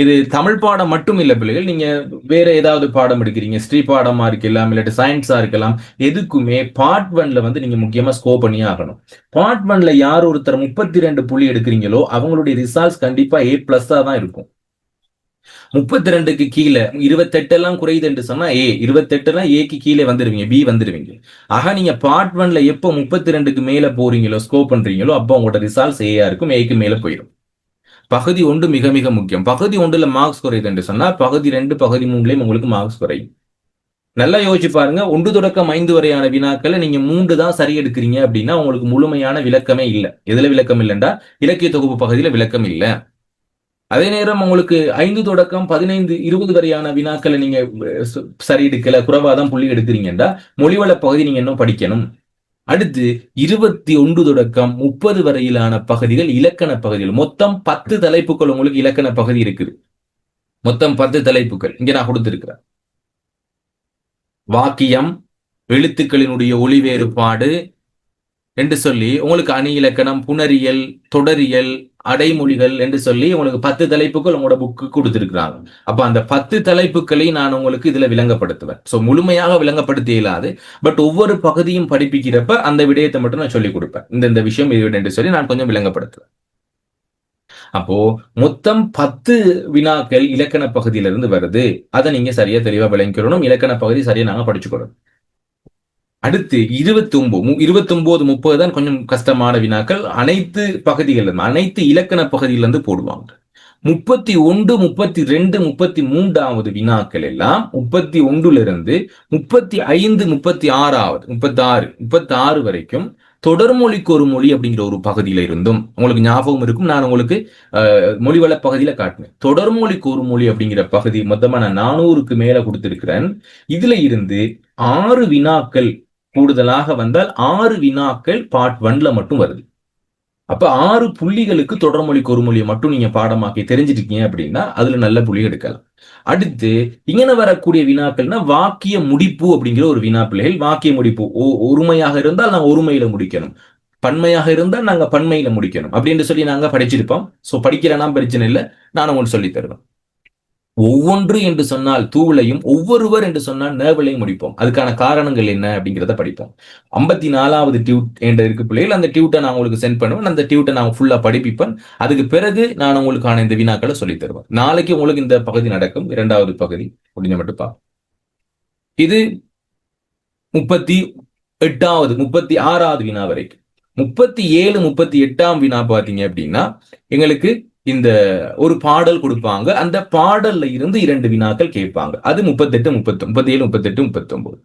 இது தமிழ் பாடம் மட்டும் இல்ல பிள்ளைகள். நீங்க வேற ஏதாவது பாடம் எடுக்கிறீங்க, ஸ்ரீ பாடமா இருக்கலாம், இல்லாட்டி சயின்ஸா இருக்கலாம், எதுக்குமே பார்ட் ஒன்ல வந்து நீங்க முக்கியமா ஸ்கோர் பண்ணியே ஆகணும். பார்ட் ஒன்ல யார் ஒருத்தர் 32 புள்ளி எடுக்கிறீங்களோ அவங்களுடைய ரிசல்ட்ஸ் கண்டிப்பா A+ தான் இருக்கும். 32க்கு கீழே 28 எல்லாம் குறையுது என்று சொன்னா A 28 எல்லாம் ஏக்கு கீழே வந்துருவீங்க, பி வந்துருவீங்க. ஆக நீங்க பார்ட் ஒன்ல எப்போ 32க்கு மேல போறீங்களோ, ஸ்கோர் பண்றீங்களோ, அப்போ உங்களோட ரிசல்ட்ஸ் ஏயா இருக்கும், ஏக்கு மேல போயிடும். பகுதி 1 மிக மிக முக்கியம். பகுதி 1ல மார்க்ஸ் குறையுது என்று சொன்னா பகுதி 2 பகுதி 3லயும் உங்களுக்கு மார்க்ஸ் குறையும். நல்லா யோசிச்சு பாருங்க. 1 தொடக்கம் 5 வரையான வினாக்களை நீங்க 3 தான் சரி எடுக்கிறீங்க அப்படின்னா உங்களுக்கு முழுமையான விளக்கமே இல்லை. எதுல விளக்கம் இல்லைன்றா இலக்கிய தொகுப்பு பகுதியில விளக்கம் இல்லை. அதே நேரம் உங்களுக்கு 5 தொடக்கம் 15 20 வரையான வினாக்களை நீங்க சரி எடுக்கல, குறைவாதான் புள்ளி எடுக்கிறீங்கன்னா மொழிவள பகுதி நீங்க இன்னும் படிக்கணும். அடுத்து 21 தொடக்கம் 30 வரையிலான பகுதிகள் இலக்கண பகுதிகள். மொத்தம் 10 தலைப்புகள் உங்களுக்கு இலக்கண பகுதி இருக்குது. மொத்தம் 10 தலைப்புகள் இங்க நான் கொடுத்திருக்கிறேன். வாக்கியம், எழுத்துக்களினுடைய ஒளி வேறுபாடு என்று சொல்லி உங்களுக்கு அணி இலக்கணம், புணரியல், தொடரியல், அடைமொழிகள் என்று சொல்லி உங்களுக்கு 10 தலைப்புகள் உங்களோட புக்கு கொடுத்திருக்கிறாங்க. அப்ப அந்த 10 தலைப்புகளை நான் உங்களுக்கு இதுல விளங்கப்படுத்துவேன். சோ முழுமையாக விளங்கப்படுத்த இயலாது. பட் ஒவ்வொரு பகுதியும் படிப்பிக்கிறப்ப அந்த விடயத்தை மட்டும் நான் சொல்லிக் கொடுப்பேன். இந்த விஷயம் இது என்று சொல்லி நான் கொஞ்சம் விளங்கப்படுத்துவேன். அப்போ மொத்தம் 10 வினாக்கள் இலக்கண பகுதியிலிருந்து வருது. அதை நீங்க சரியா தெளிவா விளங்கிக்கணும். இலக்கண பகுதி சரியா நாங்க படிச்சுக்கணும். அடுத்து 29 30 தான் கொஞ்சம் கஷ்டமான வினாக்கள். அனைத்து பகுதிகளிலும் அனைத்து இலக்கண பகுதியிலிருந்து போடுவாங்க. 31 32 33வது வினாக்கள் எல்லாம் 31ல இருந்து 35 36 வரைக்கும் தொடர்மொழிக்கு ஒரு மொழி அப்படிங்கிற ஒரு பகுதியில இருந்தும் உங்களுக்கு ஞாபகம் இருக்கும். நான் உங்களுக்கு மொழிவள பகுதியில காட்டினேன். தொடர்மொழிக்கு ஒரு மொழி அப்படிங்கிற பகுதி மொத்தமா நான் 400க்கு மேல கொடுத்திருக்கிறேன். இதுல இருந்து 6 வினாக்கள் கூடுதலாக வந்தால் 6 வினாக்கள் பார்ட் 1ல மட்டும் வருது. அப்ப 6 புள்ளிகளுக்கு தொடர்மொழிக்கு ஒரு மொழியை மட்டும் நீங்க பாடமாக்கி தெரிஞ்சிருக்கீங்க அப்படின்னா அதுல நல்ல புள்ளி எடுக்கலாம். அடுத்து இങ്ങനെ வரக்கூடிய வினாக்கள்னா வாக்கிய முடிப்பு அப்படிங்கிற ஒரு வினா பிள்ளைகள். வாக்கிய முடிப்பு ஒருமையாக இருந்தால் நாங்க ஒருமையில முடிக்கணும், பன்மையாக இருந்தால் நாங்க பன்மையில முடிக்கணும் அப்படின்னு சொல்லி நாங்க படிச்சிருப்போம். சோ படிக்கிறனா பிரச்சனை இல்லை, நான் உங்களுக்கு சொல்லி தருவேன். ஒவ்வொன்று என்று சொன்னால் தூளையும், ஒவ்வொருவர் என்று சொன்னால் நேர்வலையும் முடிப்போம். அதுக்கான காரணங்கள் என்ன அப்படிங்கிறத படிப்போம். 54வது டியூட் என்ற இருக்கு பிள்ளைகள். அந்த டியூட்டை நான் உங்களுக்கு சென்ட் பண்ணுவேன். அந்த டியூட்டை நான் ஃபுல்லா படிப்பிப்பேன். அதுக்கு பிறகு நான் உங்களுக்கான இந்த வினாக்களை சொல்லி தருவேன். நாளைக்கு உங்களுக்கு இந்த பகுதி நடக்கும். 2வது பகுதி முடிஞ்ச மட்டும் பா. இது 38வது 36வது வினா வரைக்கும். 37 38ஆம் வினா பாத்தீங்க அப்படின்னா எங்களுக்கு இந்த ஒரு பாடல் கொடுப்பாங்க. அந்த பாடல்ல இருந்து 2 வினாக்கள் கேட்பாங்க. அது 38 37 38 39.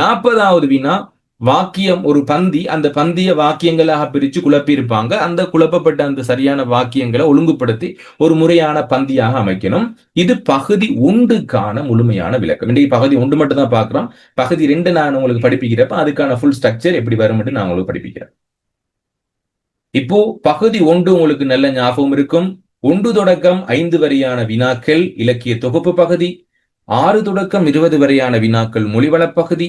40வது வினா வாக்கியம், ஒரு பந்தி. அந்த பந்திய வாக்கியங்களாக பிரிச்சு குழப்பி இருப்பாங்க. அந்த குழப்பப்பட்ட அந்த சரியான வாக்கியங்களை ஒழுங்குபடுத்தி ஒரு முறையான பந்தியாக அமைக்கணும். இது பகுதி 1க்கான முழுமையான விளக்கம். இன்றைக்கு பகுதி 1 மட்டும் தான் பார்க்கிறோம். பகுதி 2 நான் உங்களுக்கு படிப்பிக்கிறப்ப அதுக்கான ஃபுல் ஸ்ட்ரக்சர் எப்படி வரும் நான் உங்களுக்கு படிப்பிக்கிறேன். இப்போ பகுதி 1 உங்களுக்கு நல்ல ஞாபகம் இருக்கும். 1 தொடக்கம் 5 வரையான வினாக்கள் இலக்கிய தொகுப்பு பகுதி. 6 தொடக்கம் 20 வரையான வினாக்கள் மொழிவள பகுதி.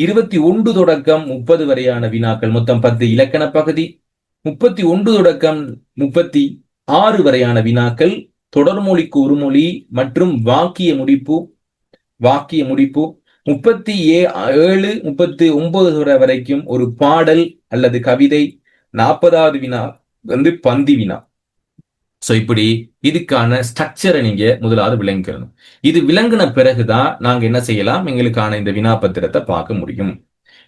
21 தொடக்கம் 30 வரையான வினாக்கள் மொத்தம் 10 இலக்கண பகுதி. 31 தொடக்கம் 36 வரையான வினாக்கள் தொடர்மொழிக்கு ஒரு மொழி மற்றும் வாக்கிய முடிப்பு. 37 39 வரைக்கும் ஒரு பாடல் அல்லது கவிதை. 40வது வினா வந்து பந்தி வினா. சோ இப்படி இதுக்கான ஸ்ட்ரக்சரை நீங்க முதலாவது விளங்கிக்கணும். இது விளங்கின பிறகுதான் நாங்க என்ன செய்யலாம், எங்களுக்கான இந்த வினா பத்திரத்தை பார்க்க முடியும்.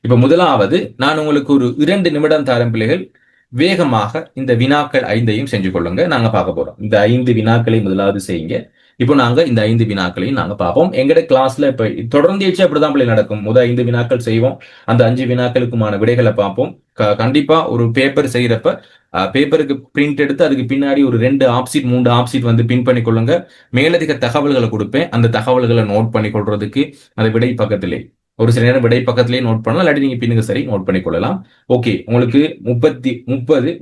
இப்ப முதலாவது நான் உங்களுக்கு ஒரு 2 நிமிடம் தரம் பிள்ளைகள். வேகமாக இந்த வினாக்கள் 5ஐயும் செஞ்சு கொள்ளுங்க. நாங்க பார்க்க போறோம். இந்த 5 வினாக்களை முதலாவது செய்யுங்க. இப்போ நாங்க இந்த 5 வினாக்களையும் நாங்க பார்ப்போம். எங்கட கிளாஸ்ல இப்ப தொடர்ந்து அப்படிதான் பிள்ளை நடக்கும். 5 வினாக்கள் செய்வோம். அந்த 5 வினாக்களுக்குமான விடைகளை பார்ப்போம். கண்டிப்பா ஒரு பேப்பர் செய்யறப்ப பேப்பருக்கு பிரிண்ட் எடுத்து அதுக்கு பின்னாடி ஒரு 2 ஆப்ஷீட் 3 ஆப்ஷீட் வந்து பின் பண்ணி கொள்ளுங்க. மேலதிக தகவல்களை கொடுப்பேன். அந்த தகவல்களை நோட் பண்ணி கொள்றதுக்கு அந்த விடை பக்கத்திலே ஒரு சில நேரம் விடை பக்கத்திலேயே நோட் பண்ணலாம். இல்லாட்டி நீங்க பின்னுக்கு சரி நோட் பண்ணி கொள்ளலாம். ஓகே, உங்களுக்கு 30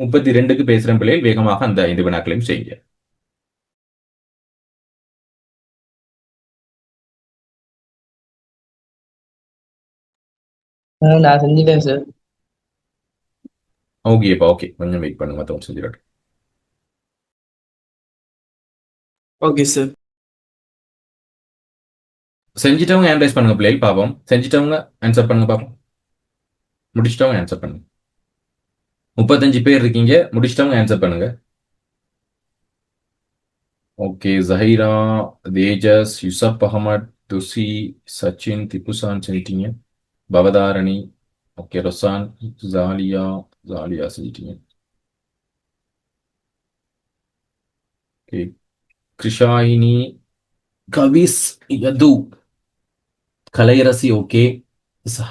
32க்கு பேசுற பிள்ளைகள் வேகமாக அந்த 5 வினாக்களையும் செய்யுங்க.
நான் செஞ்சுட்டேன் சார்.
ஓகேப்பா, ஓகே, கொஞ்சம் வெயிட் பண்ணுங்க, மற்றவங்க செஞ்சிடட்டும்.
Okay sir.
செஞ்சிட்டவங்க ஹேண்ட் ரைஸ் பண்ணுங்க பிள்ளைகள் பாப்போம். செஞ்சிட்டவங்க ஆன்சர் பண்ணுங்க பாப்போம். முடிச்சிட்டவங்க ஆன்சர் பண்ணுங்க. 35 பேர் இருக்கீங்க. முடிச்சிட்டவங்க ஆன்சர் பண்ணுங்க. ஓகே, ஜஹீரா, தேஜஸ், யூசப் அகமட், துசி, சச்சின், திப்புசான் செஞ்சிட்டீங்க. பவதாரணி, ஓகே, ரொசான், ஜாலியா, ஜாலியா செஞ்சிட்டீங்க. Okay, Krishayini, Kavis, Yathu, Kalaiyarasi, okay,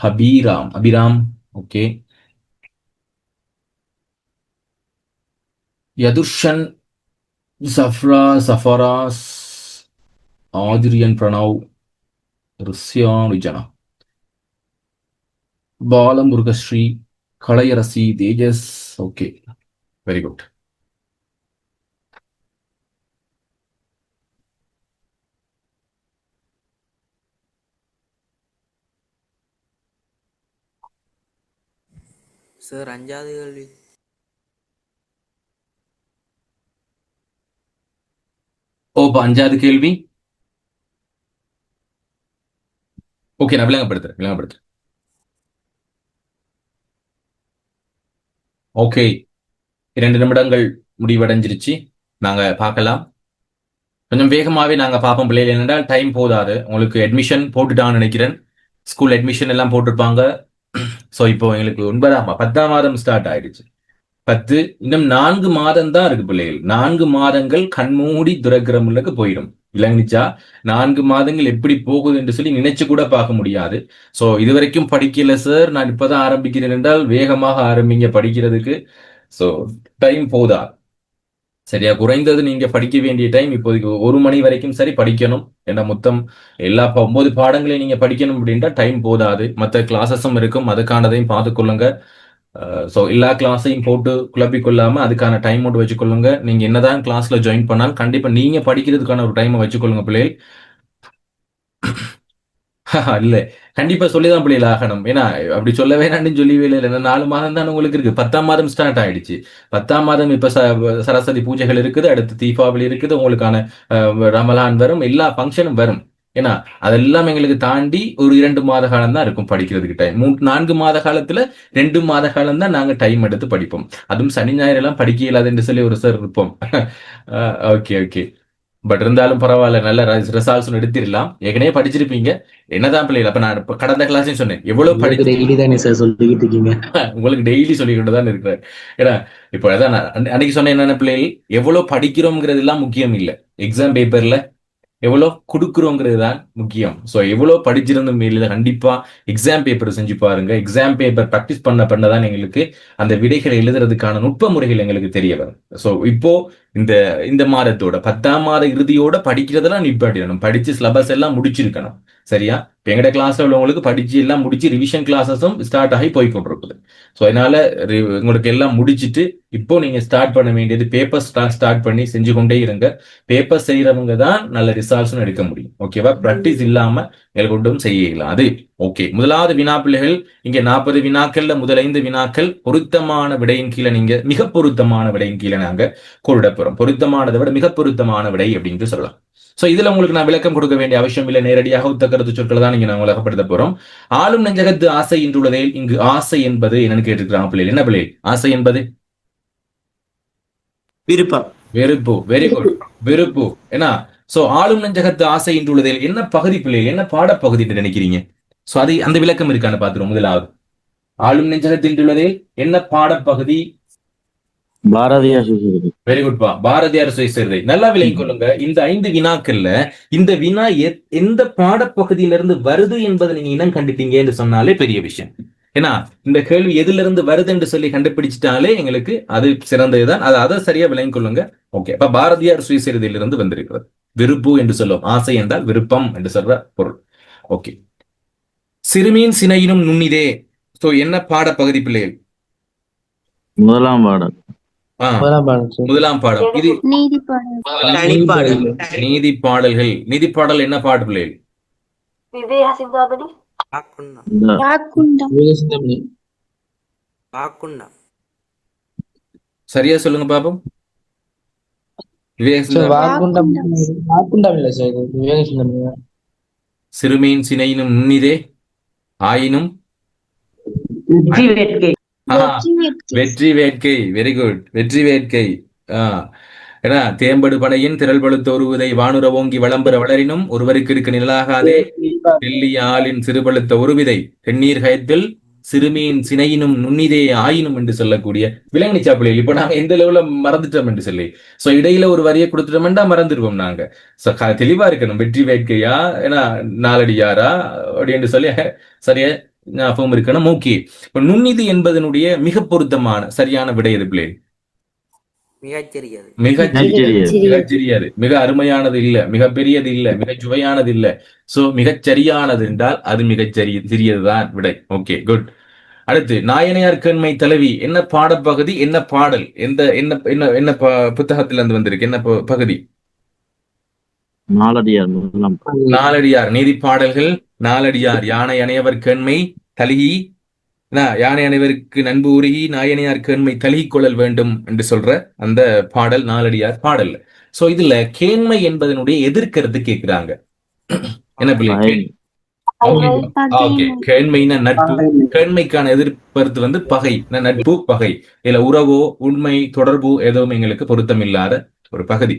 Habiram, Abiram, okay, Yathushan, Safra, Safaraz, Athiriyan, Pranav, Risyan, Vijana, Balamurugasri, Kalaiyarasi, Tejas, okay, very good.
Sir 5வது கேள்வி.
ஓப்பா, 5வது கேள்வி. ஓகே, நான் விளங்கப்படுத்துறேன். ஓகே, 2 நிமிடங்கள் முடிவடைஞ்சிருச்சு. நாங்க பார்க்கலாம். கொஞ்சம் வேகமாவே நாங்க பார்ப்போம் பிள்ளைகள், என்னென்றால் டைம் போதாது. உங்களுக்கு அட்மிஷன் போட்டுட்டான்னு நினைக்கிறேன். ஸ்கூல் அட்மிஷன் எல்லாம் போட்டிருப்பாங்க. ஸோ இப்போ எங்களுக்கு 10ஆம் மாதம் ஸ்டார்ட் ஆயிடுச்சு. 10, இன்னும் 4 மாதம் தான் இருக்கு பிள்ளைகள். 4 மாதங்கள் கண்மூடி துறக்கிற முன்னுக்கு போயிடும். விளங்குச்சா? 4 மாதங்கள் எப்படி போகுது என்று சொல்லி நினைச்சு கூட பார்க்க முடியாது. ஸோ இதுவரைக்கும் படிக்கல சார், நான் இப்பதான் ஆரம்பிக்கிறேன் என்றால் வேகமாக ஆரம்பிங்க படிக்கிறதுக்கு. ஸோ டைம் போதா. சரியா, குறைந்தது நீங்க படிக்க வேண்டிய டைம் இப்போதைக்கு 1 மணி வரைக்கும் சரி படிக்கணும். ஏன்னா மொத்தம் எல்லா 9 பாடங்களையும் நீங்க படிக்கணும் அப்படின்ட்டா டைம் போதாது. மற்ற கிளாஸஸும் இருக்கும், அதுக்கானதையும் பார்த்துக்கொள்ளுங்க. ஸோ எல்லா கிளாஸையும் போட்டு குழப்பிக் கொள்ளாம அதுக்கான டைம் மட்டும் வச்சுக்கொள்ளுங்க. நீங்க என்னதான் கிளாஸ்ல ஜாயின் பண்ணாலும் கண்டிப்பா நீங்க படிக்கிறதுக்கான ஒரு டைமை வச்சுக்கொள்ளுங்க பிள்ளைகள். இல்ல, கண்டிப்பா சொல்லிதான் பிள்ளைகள் ஆகணும். ஏன்னா அப்படி சொல்ல வேணாம்னு சொல்லவே இல்லை. 4 மாதம் தான் உங்களுக்கு இருக்கு. 10ஆம் மாதம் ஸ்டார்ட் ஆயிடுச்சு. 10ஆம் மாதம் இப்ப சரஸ்வதி பூஜைகள் இருக்குது, அடுத்து தீபாவளி இருக்குது, உங்களுக்கான ரமலான் வரும், எல்லா ஃபங்க்ஷனும் வரும். ஏன்னா அதெல்லாம் எங்களுக்கு தாண்டி ஒரு 2 மாத காலம் தான் இருக்கும் படிக்கிறதுக்கு டைம். 4 மாத காலத்துல 2 மாத காலம் தான் நாங்க டைம் எடுத்து படிப்போம். அதுவும் சனி ஞாயிறு எல்லாம் படிக்க இயலாதுன்னு சொல்லி ஒரு சார் இருப்போம். ஓகே, ஓகே, பட் இருந்தாலும் பரவாயில்ல, நல்ல ரிசல்ட்ஸ் எடுத்திடலாம். ஏற்கனவே படிச்சிருப்பீங்க. என்னதான் பிள்ளைகள், அப்ப நான் கடந்த கிளாஸையும் சொன்னேன், எவ்வளவு படிச்சு
டெய்லி தானே சார் சொல்லிக்கிட்டு இருக்கீங்க.
உங்களுக்கு டெய்லி சொல்லிக்கிட்டு தான் இருக்கிறேன். ஏன்னா இப்போ அதான் நான் அன்னைக்கு சொன்னேன், என்னென்ன பிள்ளைகள், எவ்வளவு படிக்கிறோங்கிறது எல்லாம் முக்கியம் இல்லை. எக்ஸாம் பேப்பர்ல எவ்வளோ கொடுக்குறோங்கிறது தான் முக்கியம். ஸோ எவ்வளோ படிச்சிருந்தும் இல்லை, கண்டிப்பா எக்ஸாம் பேப்பர் செஞ்சு பாருங்க. எக்ஸாம் பேப்பர் ப்ராக்டிஸ் பண்ணதான் எங்களுக்கு அந்த விடைகளை எழுதுறதுக்கான நுட்ப முறைகள் எங்களுக்கு தெரிய வரும். ஸோ இப்போ இந்த மாதத்தோட 10ஆம் மாத இறுதியோட படிக்கிறதெல்லாம் நிப்பாட்டிடணும். படிச்சு சிலபஸ் எல்லாம் முடிச்சிருக்கணும். சரியா? இப்போ எங்கட கிளாஸ்ல உள்ளவங்களுக்கு படிச்சு எல்லாம் முடிச்சு ரிவிஷன் கிளாஸஸும் ஸ்டார்ட் ஆகி போய் கொண்டிருக்குது. ஸோ அதனால உங்களுக்கு எல்லாம் முடிச்சுட்டு இப்போ நீங்க ஸ்டார்ட் பண்ண வேண்டியது பேப்பர் ஸ்டார்ட் பண்ணி செஞ்சு கொண்டே இருங்க. பேப்பர் செய்யறவங்க தான் நல்ல ரிசல்ட்ஸ் எடுக்க முடியும். ஓகேவா? பிராக்டிஸ் இல்லாம எங்களுக்கு ஒன்றும் செய்யலாம். அது ஓகே. முதலாவது வினா பிள்ளைகள், இங்க 40 வினாக்கள்ல முதல் 5 வினாக்கள் பொருத்தமான விடையின் கீழே, நீங்க மிக பொருத்தமான விடையின் கீழே நாங்க கூறிட போறோம். பொருத்தமானதை விட மிக பொருத்தமான விடை அப்படின்னு சொல்லலாம். சோ இதுல உங்களுக்கு நான் விளக்கம் கொடுக்க வேண்டிய அவசியம் இல்லை. நேரடியாக உத்தக்கருத்து சொற்களை தான் நீங்க நாங்கள் விளக்கப்படுத்த போறோம். ஆளும் நெஞ்சகத்து ஆசை என்றுள்ளதே, இங்கு ஆசை என்பது என்னன்னு கேட்டிருக்கிறாங்க பிள்ளைகள். என்ன பிள்ளைகள் ஆசை என்பது?
விருப்பம்.
வெறுப்பு. வெரி குட், வெறுப்பு. ஏன்னா சோ ஆளும் நெஞ்சகத்து ஆசை என்றுள்ளதில் என்ன பகுதி பிள்ளைகள், என்ன பாடப்பகுதி என்று நினைக்கிறீங்க? சோ அது அந்த விளக்கம் இருக்கான்னு பாத்துருவோம். முதலாவது, ஆளும் நெஞ்சகத்து என்றுள்ளதில் என்ன பாடப்பகுதி?
பாரதியார் சுயசரிதை.
வெரி குட்பா, பாரதியார் சுயசரிதை. நல்லா விளங்கிக் கொள்ளுங்க. இந்த 5 வினாக்கள்ல இந்த வினா எந்த பாடப்பகுதியிலிருந்து வருது என்பதை நீங்க இனம் கண்டுட்டீங்க என்று சொன்னாலே பெரிய விஷயம். ஏன்னா இந்த கேள்வி எதுல இருந்து வருது என்று சொல்லி கண்டுபிடிச்சிட்டாலே எங்களுக்கு அது சிறந்ததுதான். அதை சரியா விளங்கிக் கொள்ளுங்க. ஓகே, அப்ப பாரதியார் சுயசரிதையிலிருந்து வந்திருக்கிறது. விருப்பு என்று சொல்லுவோம். ஆசை என்றால் விருப்பம் என்று சொல்ற பொருள். ஓகே, சிறுமீன் சினையினும் நுண்ணிதே. சோ என்ன பாடப்பகுதி பிள்ளைகள்?
முதலாம் பாடல்.
முதலாம் பாடம். இது
தனிப்பாடல்.
நீதி பாடல்கள். நீதி பாடல் என்ன பாட்டு பிள்ளைகள்?
வாக்குண்ணா.
இந்த
வாக்குண்ணா.
சரியா சொல்லுங்க பாப்போம். விவேக
சார்
சிந்தாமணி.
வாக்குண்டம் இல்ல சார், இது விவேக சிந்தாமணி.
சிறுமியின் சினையினும் நுண்ணிதே ஆயினும்
வெற்றி வேட்கை.
ஆஹா, வெற்றி வேட்கை. Very good. வெற்றி வேட்கை. ஏன்னா தேம்படு படையின் திரள்படுத்த ஒருவதை வானுர ஓங்கி வளம்பெற வளரினும் ஒருவருக்கு இருக்க நிழலாகாதே தெள்ளிய ஆளின் சிறுபழுத்த ஒருவிதை தென்னீர் கயத்தில் சிறுமியின் சினையினும் நுண்ணிதே ஆயினும் என்று சொல்லக்கூடிய விலங்கணிச்சா பிள்ளைகள். இப்ப நாங்க எந்த லெவல மறந்துட்டோம் என்று சொல்லி சோ இடையில ஒரு வரியை கொடுத்துட்டோம்டா மறந்துடுவோம் நாங்க. தெளிவா இருக்கணும். வெற்றி வேட்கையா ஏன்னா நாலடியாரா அப்படின்னு சொல்லி சரியா ஞாபகம் இருக்கணும். ஓகே, இப்ப நுண்ணிதி என்பதனுடைய மிக பொருத்தமான சரியான விடை எது பிள்ளை? மிகச்சிறியது. மிக அருமையானது இல்ல, மிக பெரியது இல்ல, மிக சுவையானது இல்ல. சோ மிகச்சரியானது என்றால் அது சிறியதுதான் விடை. Okay, good. அடுத்து நாயனையார் கேண்மை தலைவி என்ன பாடப்பகுதி, என்ன பாடல், எந்த என்ன என்ன என்ன புத்தகத்துல இருந்து வந்திருக்கு, என்ன பகுதி? நாலடியார் நீதி பாடல்கள். நாலடியார் யானை அணையவர் கேண்மை தலிகி, யானை அனைவருக்கு நண்பு உருகி நாயனையார் கேண்மை தலிகி கொள்ளல் வேண்டும் என்று சொல்ற அந்த பாடல் நாலடியார் பாடல். சோ இதுல கேண்மை என்பதனுடைய எதிர்க்கிறது கேட்கிறாங்க. என்ன பிள்ளை? கேண்மைனா நட்பு. கேண்மைக்கான எதிர்கருத்து வந்து பகை. நட்பு பகை. இல்ல உறவோ உண்மை தொடர்பு எதுவும் எங்களுக்கு பொருத்தம் இல்லாத ஒரு பகுதி.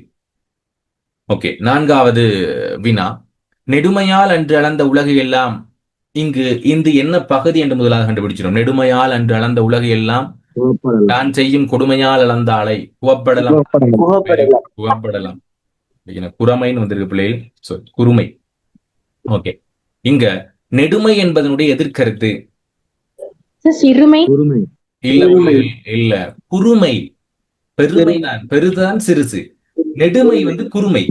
ஓகே, நான்காவது வினா. நெடுமையால் அன்று அளந்த உலகு எல்லாம் இங்கு இந்த என்ன பகுதி என்று முதலாக கண்டுபிடிச்சிடும். நெடுமையால் அன்று அளந்த உலகு எல்லாம் நான் செய்யும் கொடுமையால் அளந்தாளை குவப்படலாம். குவப்படலாம். குறமைன்னு வந்திருக்கு பிள்ளைகள். குறுமை. ஓகே, இங்க நெடுமை என்பதனுடைய எதிர்கருத்து இல்ல குறுமை. பெருமை தான், பெருதான் சிறுசு. நெடுமை வந்து குறுமை.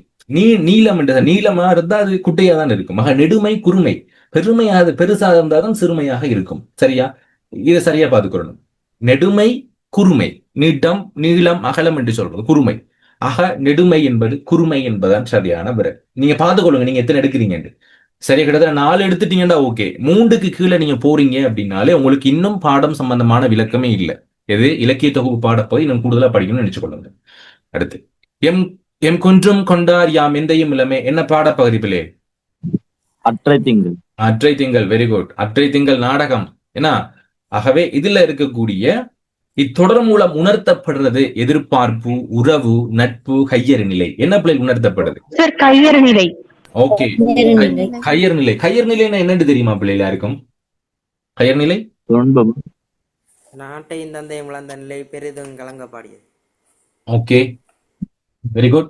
நீளம் என்ற நீளமா இருந்தா அது குட்டையா தான் இருக்கும். நெடுமை குறுமை. பெருமையாக பெருசாக இருந்தாலும் சிறுமையாக இருக்கும். சரியா? இதை சரியா பார்த்துக்கணும். நெடுமை குறுமை. நீளம் அகலம் என்று சொல்றது குறுமை. நெடுமை என்பது குறுமை என்பதான் சரியான விரை. நீங்க பார்த்துக்கொள்ளுங்க நீங்க எத்தனை எடுக்கிறீங்க. சரியா? கிட்டத்தட்ட 4 எடுத்துட்டீங்கன்னா ஓகே. 3க்கு கீழே நீங்க போறீங்க அப்படின்னாலே உங்களுக்கு இன்னும் பாடம் சம்பந்தமான விளக்கமே இல்லை. எது இலக்கிய தொகுப்பு பாடப்போய் இன்னும் கூடுதலா படிக்கணும்னு நினைச்சுக்கொள்ளுங்க. அடுத்து எம் குன்றும் கொண்டார் யாம் எந்தையும் இளமே என்ன பாடப்பகுதி பிள்ளை? அற்றை திங்கள். Very good. அற்றை திங்கள் நாடகம். ஏன்னா ஆகவே இதுல இருக்கக்கூடிய இத்தொடர் மூலம் உணர்த்தப்படுறது எதிர்பார்ப்பு, உறவு, நட்பு, கையறு நிலை. என்ன பிள்ளை உணர்த்தப்படுது?
கையறு நிலை.
ஓகே, கையறு நிலை. கையறு நிலைன்னா என்னன்னு தெரியுமா பிள்ளை எல்லாருக்கும்? கையறு நிலை
நாட்டையும் தந்தையும் இழந்த நிலை பெரிதும் கலங்கப்பாடியது.
Okay, very good.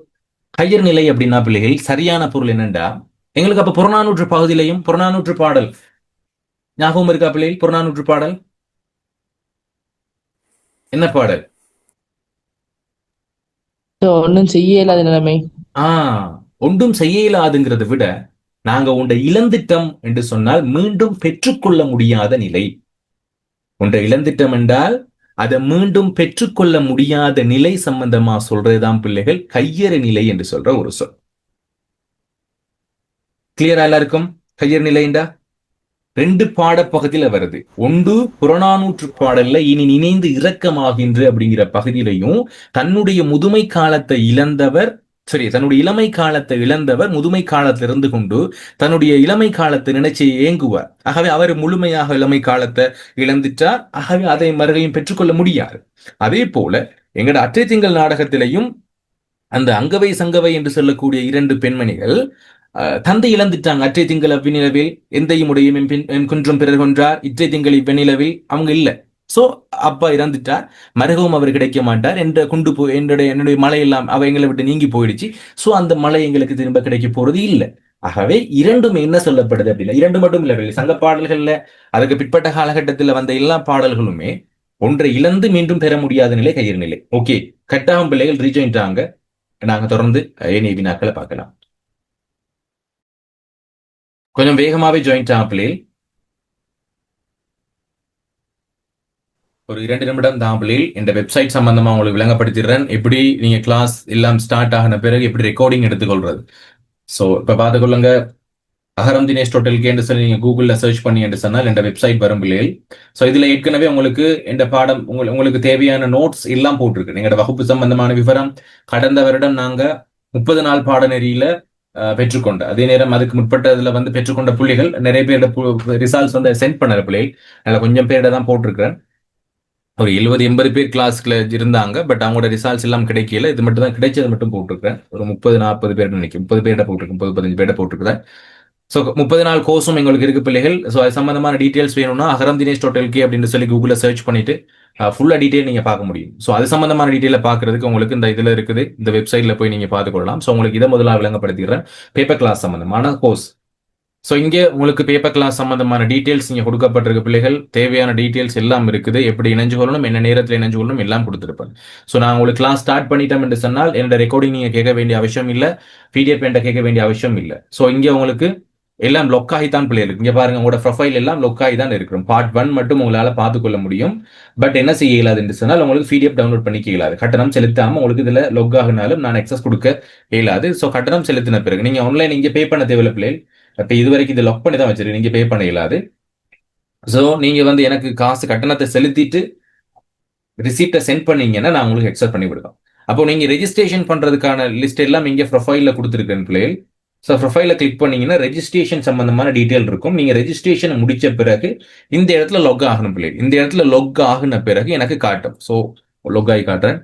கையர் நிலை அப்படின்னா பிள்ளைகள் சரியான பொருள் என்னண்டா எங்களுக்கு அப்ப புறநானூற்று பகுதியிலையும் புறநானூற்று பாடல் ஞாபகம் இருக்கா பிள்ளைகள்? புறநானூற்று பாடல் என்ன பாடல்?
ஒன்றும் செய்ய இயலாத நிலைமை.
ஒன்றும் செய்ய இயலாதுங்கிறத விட நாங்க உண்டை இழந்திட்டம் என்று சொன்னால் மீண்டும் பெற்றுக்கொள்ள முடியாத நிலை. உண்டை இழந்திட்டம் என்றால் அதை மீண்டும் பெற்றுக்கொள்ள முடியாத நிலை சம்பந்தமா சொல்றதுதான் பிள்ளைகள் கையறு நிலை என்று சொல்ற ஒரு சொல். கிளியரா எல்லாருக்கும்? கையறு நிலைண்டா 2 பாடப்பகுதியில வருது. ஒன்று புறநானூற்று பாடல்ல இனி நினைந்து இரக்கமாகின்ற அப்படிங்கிற பகுதியிலையும் தன்னுடைய முதுமை காலத்தை இழந்தவர் தன்னுடைய இளமை காலத்தை இழந்தவர் முதுமை காலத்தில் இருந்து கொண்டு தன்னுடைய இளமை காலத்தை நினைச்சு ஏங்குவார். ஆகவே அவர் முழுமையாக இளமை காலத்தை இழந்துட்டார். ஆகவே அதை மறுபடியும் பெற்றுக்கொள்ள முடியாது. அதே போல எங்கட அற்றை திங்கள் நாடகத்திலையும் அந்த அங்கவை சங்கவை என்று சொல்லக்கூடிய 2 பெண்மணிகள் தந்தை இழந்துட்டாங்க. அற்றை திங்கள் அவ்விநிலவில் எந்தையும் உடையும் என் குன்றும் பிறர் கொன்றார் இற்றை திங்கள் இவ்விநிலவில் அவங்க இல்ல. சோ அப்பா இறந்துட்டார், மருகவும் அவர் கிடைக்க மாட்டார் என்ற கொண்டு போய் என்னுடைய மலை எல்லாம் அவ எங்களை விட்டு நீங்கி போயிடுச்சு. சோ அந்த மலை எங்களுக்கு திரும்ப கிடைக்க போறது இல்லை. ஆகவே 2ம் என்ன சொல்லப்படுது அப்படின்னா 2 மட்டும் இல்லை, சங்க பாடல்கள்ல அதுக்கு பிற்பட்ட காலகட்டத்தில் வந்த எல்லா பாடல்களுமே ஒன்றை இழந்து மீண்டும் பெற முடியாத நிலை கையறு நிலை. ஓகே, கட்டாகம் பிள்ளைகள் ரீஜாயின்ட் ஆங்க. நாங்க தொடர்ந்து ஏனைய வினாக்களை பார்க்கலாம். கொஞ்சம் வேகமாவே ஜாயின்ட் ஆக பிள்ளைகள். ஒரு 2 நிமிடம் தான் பிள்ளைகள். இந்த வெப்சைட் சம்பந்தமா உங்களுக்கு விளங்கப்படுத்திடுறேன். எப்படி நீங்க கிளாஸ் எல்லாம் ஸ்டார்ட் ஆகின பிறகு எப்படி ரெக்கார்டிங் எடுத்துக்கொள்றது. சோ இப்ப பார்த்துக்கொள்ளுங்க. அகரம் தினேஷ் டோட்டல் என்று சொல்லி நீங்க கூகுள்ல சர்ச் பண்ணி என்று சொன்னால் என்ற வெப்சைட் வரும் பிள்ளைகள். ஸோ இதுல ஏற்கனவே உங்களுக்கு இந்த பாடம் உங்களுக்கு தேவையான நோட்ஸ் எல்லாம் போட்டிருக்கு. எங்களோட வகுப்பு சம்பந்தமான விவரம் கடந்த வருடம் நாங்க 30 நாள் பாடநெறியில பெற்றுக்கொண்ட, அதே நேரம் அதுக்கு முற்பட்டதுல வந்து பெற்றுக்கொண்ட புள்ளிகள் நிறைய பேரோட ரிசல்ட்ஸ் வந்து சென்ட் பண்ண பிள்ளைகள். அதில் கொஞ்சம் பேரிட தான் போட்டிருக்கிறேன். ஒரு 70-80 பேர் கிளாஸ்ல இருந்தாங்க. பட் அவங்களோட ரிசல்ட்ஸ் எல்லாம் கிடைக்கல. இது மட்டும் தான் கிடைச்சது மட்டும் போட்டிருக்கேன். ஒரு 30-40 பேர் நினைக்கிறேன். 30 பேர்ட போட்டிருக்கேன். 30-15 பேர்ட போட்டிருக்கிறேன். ஸோ 30 நாள் கோர்ஸும் எங்களுக்கு இருக்கு பிள்ளைகள். ஸோ அது சம்பந்தமான டீட்டெயில்ஸ் வேணும்னா அகரம் தினேஷ் டோட்டல் கே அப்படின்னு சொல்லி கூகுளில் சர்ச் பண்ணிட்டு ஃபுல்லா டீட்டெயில் நீங்க பார்க்க முடியும். ஸோ அது சம்பந்தமான டீட்டெயில பார்க்கறதுக்கு உங்களுக்கு இந்த இதுல இருக்குது, இந்த வெப்சைட்ல போய் நீங்க பார்த்துக்கொள்ளலாம். ஸோ உங்களுக்கு இதை முதல்ல விளங்கப்படுத்திடுறேன். பேப்பர் கிளாஸ் சம்பந்தமான கோர்ஸ். ஸோ இங்கே உங்களுக்கு பேப்பர் கிளாஸ் சம்பந்தமான டீட்டெயில்ஸ் இங்கே கொடுக்கப்பட்டிருக்க பிள்ளைகள். தேவையான டீட்டெயில்ஸ் எல்லாம் இருக்குது. எப்படி இணைஞ்சு கொள்ளணும், என்ன நேரத்தில் இணைஞ்சு கொள்ளணும் எல்லாம் கொடுத்துருப்பேன். ஸோ நான் உங்களுக்கு கிளாஸ் ஸ்டார்ட் பண்ணிட்டோம் என்று சொன்னால் என்னோட ரெக்கார்டிங் நீங்க கேட்க வேண்டிய அவசியம் இல்லை, பிடிஎஃப் என்கிட்ட கேட்க வேண்டிய அவசியம் இல்லை. ஸோ இங்கே உங்களுக்கு எல்லாம் லொக் ஆகித்தான் பிள்ளைகள். இங்க பாருங்க, உங்களோட ப்ரொஃபைல் எல்லாம் லொக் ஆகி தான் இருக்கிறோம். பார்ட் 1 மட்டும் உங்களால பார்த்துக்கொள்ள முடியும். பட் என்ன செய்ய இயலாது என்று சொன்னால் உங்களுக்கு பிடிஎஃப் டவுன்லோட் பண்ணிக்க இயலாது. கட்டணம் செலுத்தாம உங்களுக்கு இதுல லொக் ஆகினாலும் நான் எக்ஸஸ் கொடுக்க இயலாது. ஸோ கட்டணம் செலுத்தின பிறகு நீங்க ஆன்லைன் இங்க பே பண்ண தேவையில்லை பிள்ளைகள். இப்ப இது வரைக்கும் இது லாக் பண்ணி தான் வச்சிருக்கீங்க, நீங்க பே பண்ண இயலாது. ஸோ நீங்க வந்து எனக்கு காசு கட்டணத்தை செலுத்திட்டு ரிசீப்டை சென்ட் பண்ணீங்கன்னா நான் உங்களுக்கு எக்ஸப்ட் பண்ணி விடுவேன். அப்போ நீங்க ரெஜிஸ்ட்ரேஷன் பண்றதுக்கான லிஸ்ட் எல்லாம் இங்க ப்ரொஃபைல்ல கொடுத்துருக்கேன் பிள்ளைகள். ஸோ ப்ரொஃபைல கிளிக் பண்ணீங்கன்னா ரெஜிஸ்ட்ரேஷன் சம்பந்தமான டீட்டெயில் இருக்கும். நீங்க ரெஜிஸ்ட்ரேஷன் முடிச்ச பிறகு இந்த இடத்துல லொக் ஆகணும் பிள்ளைகள். இந்த இடத்துல லொக் ஆகின பிறகு எனக்கு காட்டும். ஸோ லொக் ஆகி காட்டுறேன்.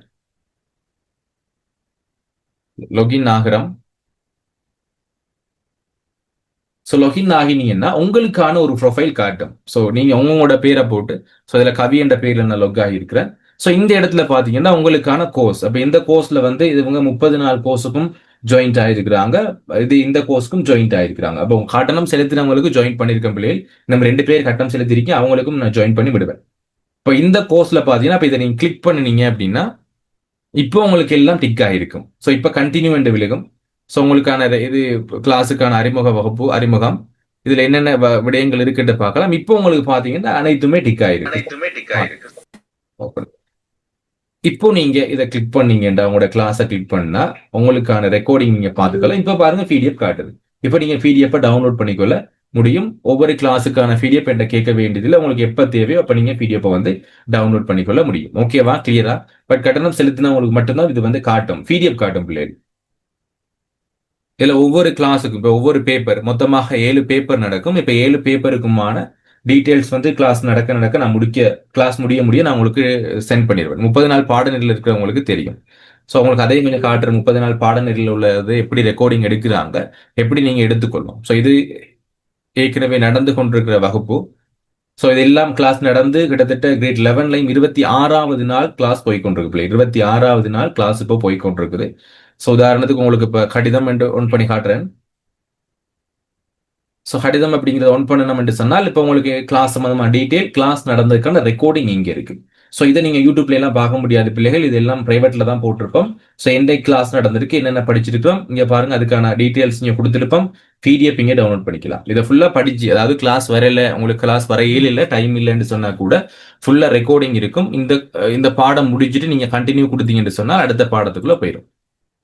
லொகின் ஆகிறோம். ஸோ லொகின் ஆகினீங்கன்னா உங்களுக்கான ஒரு ப்ரொஃபைல் காட்டும். ஸோ நீங்க உங்களோட பேரை போட்டு, ஸோ இதுல கவி என்ற பேர்ல நான் லொக் ஆகியிருக்கிறேன். ஸோ இந்த இடத்துல பாத்தீங்கன்னா உங்களுக்கான கோர்ஸ். அப்ப இந்த கோர்ஸ்ல வந்து இவங்க 30 நாள் கோர்ஸுக்கும் ஜாயின்ட் ஆயிருக்கிறாங்க. இது இந்த கோர்ஸ்க்கும் ஜாயின்ட் ஆயிருக்கிறாங்க. அப்போ கட்டணம் செலுத்தினவங்களுக்கு ஜாயின் பண்ணிருக்க பிள்ளைகள். நம்ம 2 பேர் கட்டணம் செலுத்திருக்கீங்க, அவங்களுக்கும் நான் ஜாயின் பண்ணி விடுவேன். இப்போ இந்த கோர்ஸ்ல பாத்தீங்கன்னா இப்ப இதை நீங்க கிளிக் பண்ணினீங்க அப்படின்னா இப்போ உங்களுக்கு எல்லாம் டிக் ஆகிருக்கும். ஸோ இப்போ கண்டினியூ என்று விலகும். ஸோ உங்களுக்கான இது கிளாஸுக்கான அறிமுக வகுப்பு, அறிமுகம், இதுல என்னென்ன விடயங்கள் இருக்குன்னு பார்க்கலாம். இப்போ உங்களுக்கு பாத்தீங்கன்னா அனைத்துமே டிக் ஆயிருக்கு. இப்போ நீங்க இதை கிளிக் பண்ணீங்கன்னா உங்களோட கிளாஸை கிளிக் பண்ணா உங்களுக்கான ரெக்கார்டிங் நீங்க பார்த்துக்கலாம். இப்போ பாருங்க பிடிஎஃப் காட்டுது. இப்போ நீங்க பிடிஎஃப் டவுன்லோட் பண்ணிக்கொள்ள முடியும். ஒவ்வொரு கிளாஸுக்கான பிடிஎஃப் என்ற கேட்க வேண்டியதில்லை. உங்களுக்கு எப்ப தேவையோ அப்ப நீங்க பிடிஎஃப் வந்து டவுன்லோட் பண்ணிக்கொள்ள முடியும். ஓகேவா, கிளியரா? பட் கட்டணம் செலுத்தினவங்களுக்கு மட்டும்தான் இது வந்து காட்டும், பிடிஎஃப் காட்டும் பிள்ளைகள். இதுல ஒவ்வொரு கிளாஸுக்கும் இப்போ ஒவ்வொரு பேப்பர் மொத்தமாக 7 பேப்பர் நடக்கும். இப்ப 7 பேப்பருக்குமான டீடைல்ஸ் வந்து கிளாஸ் நடக்க நான் கிளாஸ் முடிய நான் உங்களுக்கு சென்ட் பண்ணிடுவேன். 30 நாள் பாடநெறியில் இருக்கிறவங்களுக்கு தெரியும். ஸோ உங்களுக்கு அதே கொஞ்சம் காட்டுற 30 நாள் பாடநெறியில் உள்ளது எப்படி ரெக்கார்டிங் எடுக்கிறாங்க, எப்படி நீங்க எடுத்துக்கொள்ளும். ஸோ இது ஏற்கனவே நடந்து கொண்டிருக்கிற வகுப்பு. ஸோ இதெல்லாம் கிளாஸ் நடந்து கிட்டத்தட்ட கிரேட் 11லையும் 26வது நாள் கிளாஸ் போய்கொண்டிருக்கு. 26வது நாள் கிளாஸ் இப்போ போய்கொண்டிருக்குது. ஸோ உதாரணத்துக்கு உங்களுக்கு இப்போ கடிதம் என்று ஒன் பண்ணி காட்டுறேன். ஸோ கடிதம் அப்படிங்கிறத ஒன் பண்ணணும் என்று சொன்னால் இப்போ உங்களுக்கு கிளாஸ் சம்பந்தமான டீட்டெயில், கிளாஸ் நடந்ததுக்கான ரெக்கார்டிங் இங்க இருக்கு. ஸோ இதை நீங்க யூடியூப்ல எல்லாம் பார்க்க முடியாது பிள்ளைகள், இதெல்லாம் பிரைவேட்ல தான் போட்டிருப்போம். ஸோ எந்த கிளாஸ் நடந்திருக்கு, என்னென்ன படிச்சிருக்கோம் இங்க பாருங்க, அதுக்கான டீட்டெயில்ஸ் இங்க கொடுத்துருப்போம். பிடிஎஃப் இங்கே டவுன்லோட் பண்ணிக்கலாம். இதை ஃபுல்லா படிச்சு, அதாவது கிளாஸ் வரையில உங்களுக்கு கிளாஸ் வரையில் இல்லை, டைம் இல்லைன்னு சொன்னா கூட ஃபுல்லா ரெக்கார்டிங் இருக்கும். இந்த பாடம் முடிச்சுட்டு நீங்க கண்டினியூ கொடுத்தீங்கன்னு சொன்னால் அடுத்த பாடத்துக்குள்ள போயிடும்.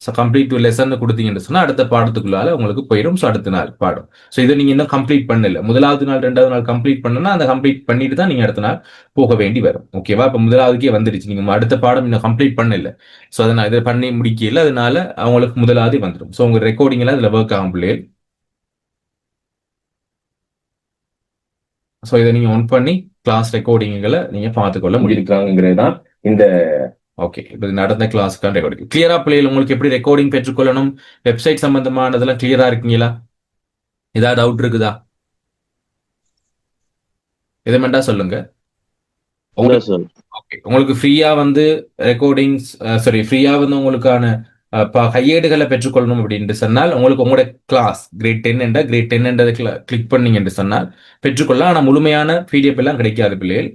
ஸோ கம்ப்ளீட் டு லெசன் கொடுத்தீங்கன்னு சொன்னா அடுத்த பாடத்துக்குள்ளால உங்களுக்கு போயிடும். ஸோ அடுத்த நாள் பாடம். ஸோ இதை நீங்க இன்னும் கம்ப்ளீட் பண்ணல, முதலாவது நாள் 2வது நாள் கம்ப்ளீட் பண்ணனா அந்த கம்ப்ளீட் பண்ணிட்டு தான் நீங்க அடுத்த நாள் போக வேண்டி வரும். ஓகேவா? இப்போ முதலாவதுக்கே வந்துருச்சு, நீங்க அடுத்த பாடம் இன்னும் கம்ப்ளீட் பண்ணல. ஸோ அதை நான் இதை பண்ணி முடிக்கல, அதனால அவங்களுக்கு முதலாவது வந்துடும். ஸோ உங்க ரெக்கார்டிங் எல்லாம் இதுல ஒர்க் ஆகும் பிள்ளைகள். ஸோ இதை நீங்க ஒன் பண்ணி கிளாஸ் ரெக்கார்டிங்களை நீங்க பார்த்துக்கொள்ள முடியிருக்காங்கிறது தான் இந்த. ஓகே, இப்போ நடந்த கிளாஸுக்கான ரெக்கார்டிங் கிளியரா பிள்ளைகள். உங்களுக்கு எப்படி ரெக்கார்டிங் பெற்றுக்கொள்ளணும், வெப்சைட் சம்பந்தமானதெல்லாம் கிளியரா இருக்கீங்களா? ஏதாவது டவுட் இருக்குதா? எது வேண்டா சொல்லுங்க. உங்களுக்கு ஃப்ரீயா வந்து ரெக்கார்டிங்ஸ், ஃப்ரீயா வந்து உங்களுக்கான கையேடுகளை பெற்றுக்கொள்ளணும் அப்படின்னு சொன்னால் உங்களுக்கு உங்களோட கிளாஸ் கிரேட் 10 என்ற கிரேட் 10 என்றதை கிளிக் பண்ணீங்க என்று சொன்னால் பெற்றுக்கொள்ளலாம். ஆனால் முழுமையான பிடிஎஃப் எல்லாம் கிடைக்காது பிள்ளைகள்.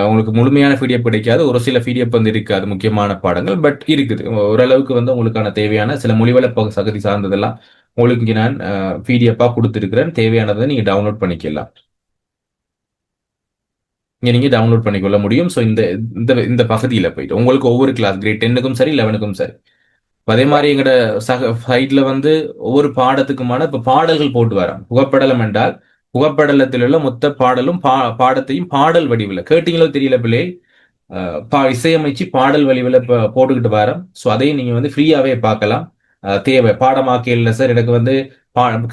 உங்களுக்கு முழுமையான பிடிஎஃப் கிடைக்காது. ஒரு சில பிடிஎஃப் வந்து இருக்காது, முக்கியமான பாடங்கள். பட் இருக்குது ஓரளவுக்கு வந்து உங்களுக்கான தேவையான சில மொழிவள சகதி சார்ந்ததெல்லாம் உங்களுக்கு இங்கே நான் பிடிஎஃபா கொடுத்துருக்கிறேன். தேவையானதை நீங்க டவுன்லோட் பண்ணிக்கலாம். இங்க நீங்க டவுன்லோட் பண்ணிக்கொள்ள முடியும். ஸோ இந்த பகுதியில் போயிட்டு உங்களுக்கு ஒவ்வொரு கிளாஸ் கிரேட் 10க்கும் சரி 11க்கும் சரி அதே மாதிரி எங்கட சைட்ல வந்து ஒவ்வொரு பாடத்துக்குமான இப்ப பாடல்கள் போட்டு வரோம். புகைப்படலம் என்றால் புகைப்படலத்தில் உள்ள மொத்த பாடலும் பாடத்தையும் பாடல் வடிவில் கேட்டீங்களோ தெரியல பிள்ளை, இசையமைச்சு பாடல் வடிவில் போட்டுக்கிட்டு வரோம். ஸோ அதையும் நீங்க வந்து ஃப்ரீயாவே பார்க்கலாம். தேவை பாடமாக்கல சார் எனக்கு வந்து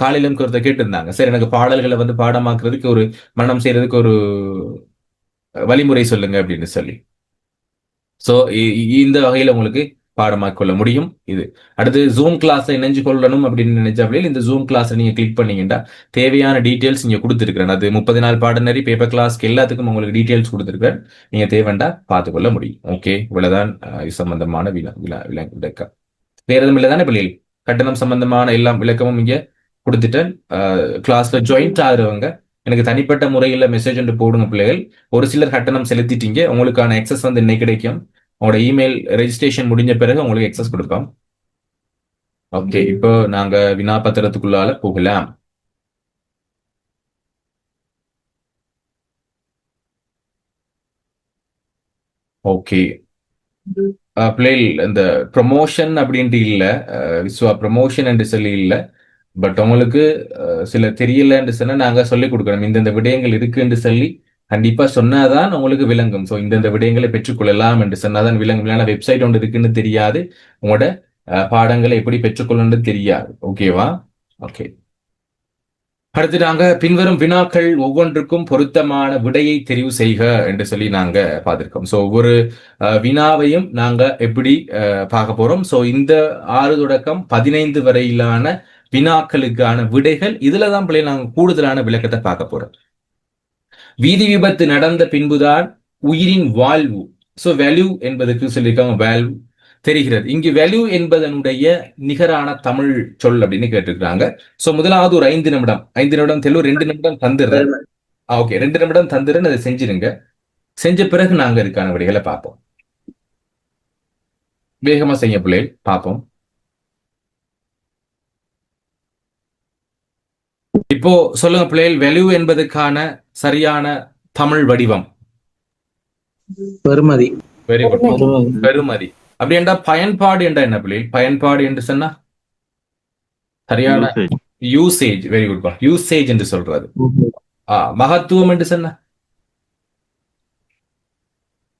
காலையிலும் ஒருத்தர் கேட்டிருந்தாங்க, சார் எனக்கு பாடல்களை வந்து பாடமாக்குறதுக்கு ஒரு மனம் செய்யறதுக்கு ஒரு வழிமுறை சொல்லுங்க அப்படின்னு சொல்லி. ஸோ இந்த வகையில உங்களுக்கு பாடமாக்கிக் கொள்ள முடியும். இது அடுத்து ஜூம் கிளாஸ் இணைஞ்சு கொள்ளணும் அப்படின்னு நினைச்சாலே இந்த ஜூம் கிளாஸ் நீங்க கிளிக் பண்ணீங்கன்னா தேவையான டீட்டெயில்ஸ் இங்க கொடுத்துருக்கிறேன். அது 30 நாள் பாடநெறி பேப்பர் கிளாஸ்க்கு எல்லாத்துக்கும் உங்களுக்கு டீட்டெயில்ஸ் கொடுத்துருக்கிறேன். நீங்க தேவைண்டா பார்த்துக்கொள்ள முடியும். ஓகே, இவ்வளவுதான் இது சம்பந்தமான விளக்கம். வேற எதுவும் இல்லை தானே பிள்ளைகள்? கட்டணம் சம்பந்தமான எல்லாம் விளக்கமும் இங்க கொடுத்துட்டேன். கிளாஸ்ல ஜாயின்ட் ஆகுறவங்க எனக்கு தனிப்பட்ட முறையில் மெசேஜ் ஒன்று போடுங்க பிள்ளைகள். ஒரு சிலர் கட்டணம் செலுத்திட்டீங்க, உங்களுக்கான எக்ஸஸ் வந்து இன்னைக்கு கிடைக்கும். உங்களோட இமெயில் ரெஜிஸ்ட்ரேஷன் முடிஞ்ச பிறகு உங்களுக்கு எக்ஸஸ் கொடுப்போம். ஓகே, இப்போ நாங்க வினாபத்திரத்துக்குள்ளால போகலாம். ஓகே பிள்ளைகள், இந்த ப்ரமோஷன் அப்படின்ட்டு இல்லை, விஸ்வா ப்ரமோஷன் என்று சொல்லி இல்லை. பட் உங்களுக்கு சில தெரியலன்னு சொன்னா நாங்க சொல்லிக் கொடுக்கணும். இந்தந்த விடயங்கள் இருக்குன்னு சொல்லி கண்டிப்பா சொன்னாதான் உங்களுக்கு விளங்கும். ஸோ இந்தந்த விடயங்களை பெற்றுக்கொள்ளலாம் என்று சொன்னாதான் விளங்கும். இல்லைன்னா வெப்சைட் ஒன்று இருக்குன்னு தெரியாது, உங்களோட பாடங்களை எப்படி பெற்றுக்கொள்ளணும்னு தெரியாது. ஓகேவா? ஓகே, அடுத்து நாங்க பின்வரும் வினாக்கள் ஒவ்வொன்றுக்கும் பொருத்தமான விடையை தெரிவு செய்க என்று சொல்லி நாங்க பார்த்திருக்கோம். ஸோ ஒவ்வொரு வினாவையும் நாங்க எப்படி பார்க்க போறோம். ஸோ இந்த 6 தொடக்கம் 15 வரையிலான வினாக்களுக்கான விடைகள் இதுலதான் பிள்ளை நாங்க கூடுதலான விளக்கத்தை பார்க்க போறோம். வீதி விபத்து நடந்த பின்புதான் உயிரின் வாழ்வு, சோ வேல்யூ என்பதற்கு சொல்லியிருக்காங்க, வேல்யூ தெரிகிறது. இங்கு வேல்யூ என்பதனுடைய நிகரான தமிழ் சொல் அப்படின்னு கேட்டிருக்காங்க. சோ முதலாவது ஒரு 5 நிமிடம் தெளிவு 2 நிமிடம் தந்துடுறேன். ஓகே, 2 நிமிடம் தந்துடுறேன், அதை செஞ்சிருங்க. செஞ்ச பிறகு நாங்க இருக்கான விடைகளை பார்ப்போம். வேகமா செய்ய பிள்ளைகள், பார்ப்போம். இப்போ சொல்லுங்க பிள்ளைகள், வேல்யூ என்பதற்கான சரியான தமிழ் வடிவம்?
பெறுமதி.
வெரி குட், பெறுமதி. அப்படி என்றா பயன்பாடு என்றா என்ன பிள்ளைகள்? பயன்பாடு என்று சொன்னா சரியான யூசேஜ். வெரி குட் பா, யூசேஜ் என்று சொல்றது. மகத்துவம் என்று சொன்னா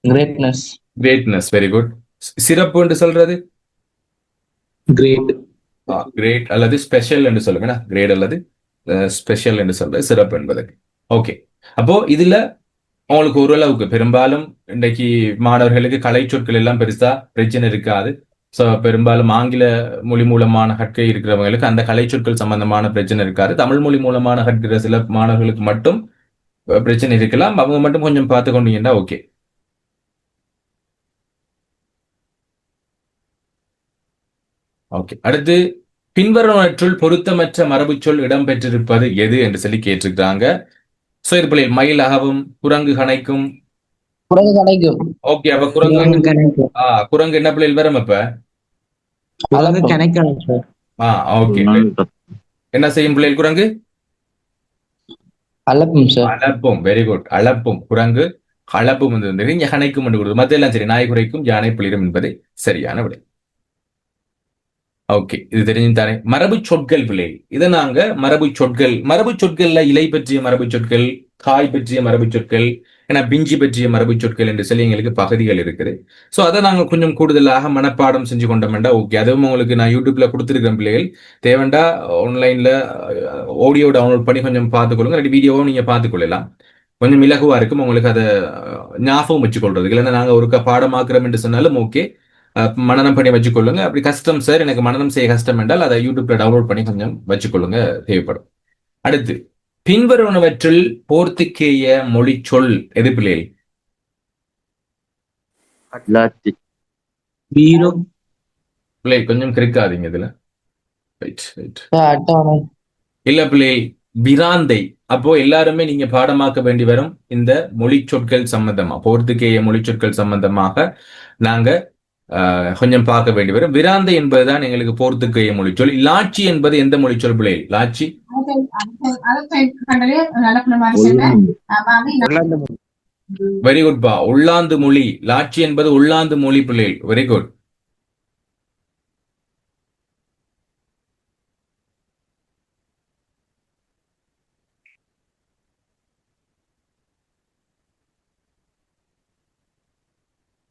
கிரேட்னஸ்.
கிரேட்னஸ். Very good. சிறப்பு என்று சொல்றது
கிரேட்.
கிரேட் அல்லது ஸ்பெஷல் என்று சொல்லுங்க. கிரேட் அல்லது ஸ்பெஷல் என்று சொல்றது சிறப்பு என்பதற்கு. ஓகே, அப்போ இதுல உங்களுக்கு ஓரளவுக்கு பெரும்பாலும் இன்றைக்கு மாணவர்களுக்கு கலை சொற்கள் எல்லாம் பெருசா பிரச்சனை இருக்காது. ஸோ பெரும்பாலும் ஆங்கில மொழி மூலமான கற்கை இருக்கிறவங்களுக்கு அந்த கலை சொற்கள் சம்பந்தமான பிரச்சனை இருக்காது. தமிழ் மொழி மூலமான கற்கிற சில மாணவர்களுக்கு மட்டும் பிரச்சனை இருக்கலாம். அவங்க மட்டும் கொஞ்சம் பார்த்து கொண்டீங்கன்னா ஓகே. ஓகே, அடுத்து பின்வருவனற்றுள் பொருத்தமற்ற மரபு சொல் இடம்பெற்றிருப்பது எது என்று சொல்லி கேட்டிருக்காங்க. சோ இது பிள்ளை மயில் அகவும் குரங்கு கணைக்கும். ஓகே, அப்ப குரங்கு என்ன பிள்ளைகள் வரும்? அப்ப ஓகே, என்ன செய்யும் பிள்ளைகள்? குரங்கு அளப்பும். Very good, அளப்பும். குரங்கு அளப்பும் வந்து இங்க கணைக்கும் என்று கொடுத்து மத்த எல்லாம் சரி. நாய் குறைக்கும் யானை பிளிரும் என்பதை சரியான விடை. ஓகே, இது தெரிஞ்சுதானே? மரபு சொற்கள் பிள்ளை, இதை நாங்க மரபு சொற்கள்ல இலை பற்றிய மரபு சொற்கள், காய் பற்றிய மரபு சொற்கள், ஏன்னா பிஞ்சி பற்றிய மரபு சொற்கள் என்று சொல்லி எங்களுக்கு பகுதிகள் இருக்குது. ஸோ அதை நாங்க கொஞ்சம் கூடுதலாக மனப்பாடம் செஞ்சு கொண்டோம்டா ஓகே. அதுவும் உங்களுக்கு நான் யூடியூப்ல கொடுத்துருக்கேன் பிள்ளைகள். தேவைண்டா ஆன்லைன்ல ஆடியோ டவுன்லோட் பண்ணி கொஞ்சம் பார்த்துக்கொள்ளுங்க. ரெண்டு வீடியோவும் நீங்க பார்த்துக்கொள்ளலாம். கொஞ்சம் இலகுவா இருக்கும் உங்களுக்கு அதை ஞாபகம் வச்சுக்கொள்றது. இல்லைன்னா நாங்க ஒரு பாடமாக்குறோம் என்று சொன்னாலும் ஓகே, மனநம் பண்ணி வச்சுக்கொள்ளுங்க. அப்படி கஷ்டம் சார், எனக்கு மனநம் செய்ய கஷ்டம் என்றால் அதை யூடியூப்ல டவுன்லோட் பண்ணி கொஞ்சம் வச்சுக்கொள்ளுங்க, தேவைப்படும். அடுத்து பின்வருவனவற்றில் போர்த்துகேய மொழி சொல் எது பிள்ளைகள்? பிள்ளை கொஞ்சம் கிறுக்காதீங்க இதுல. இல்ல பிள்ளை, பிராந்தை. அப்போ எல்லாருமே நீங்க பாடமாக்க வேண்டி வரும் இந்த மொழி சொற்கள் சம்பந்தமா, போர்த்துகேய மொழி சொற்கள் சம்பந்தமாக நாங்க கொஞ்சம் பார்க்க வேண்டி வரும். விராந்தை என்பதுதான் எங்களுக்கு போர்த்துகேய மொழிச்சொல். லாட்சி என்பது எந்த மொழிச்சொல் பிள்ளை? லாட்சி வெரி குட் பா, உள்ளாந்து மொழி. லாட்சி என்பது உள்ளாந்து மொழி பிள்ளை. Very good.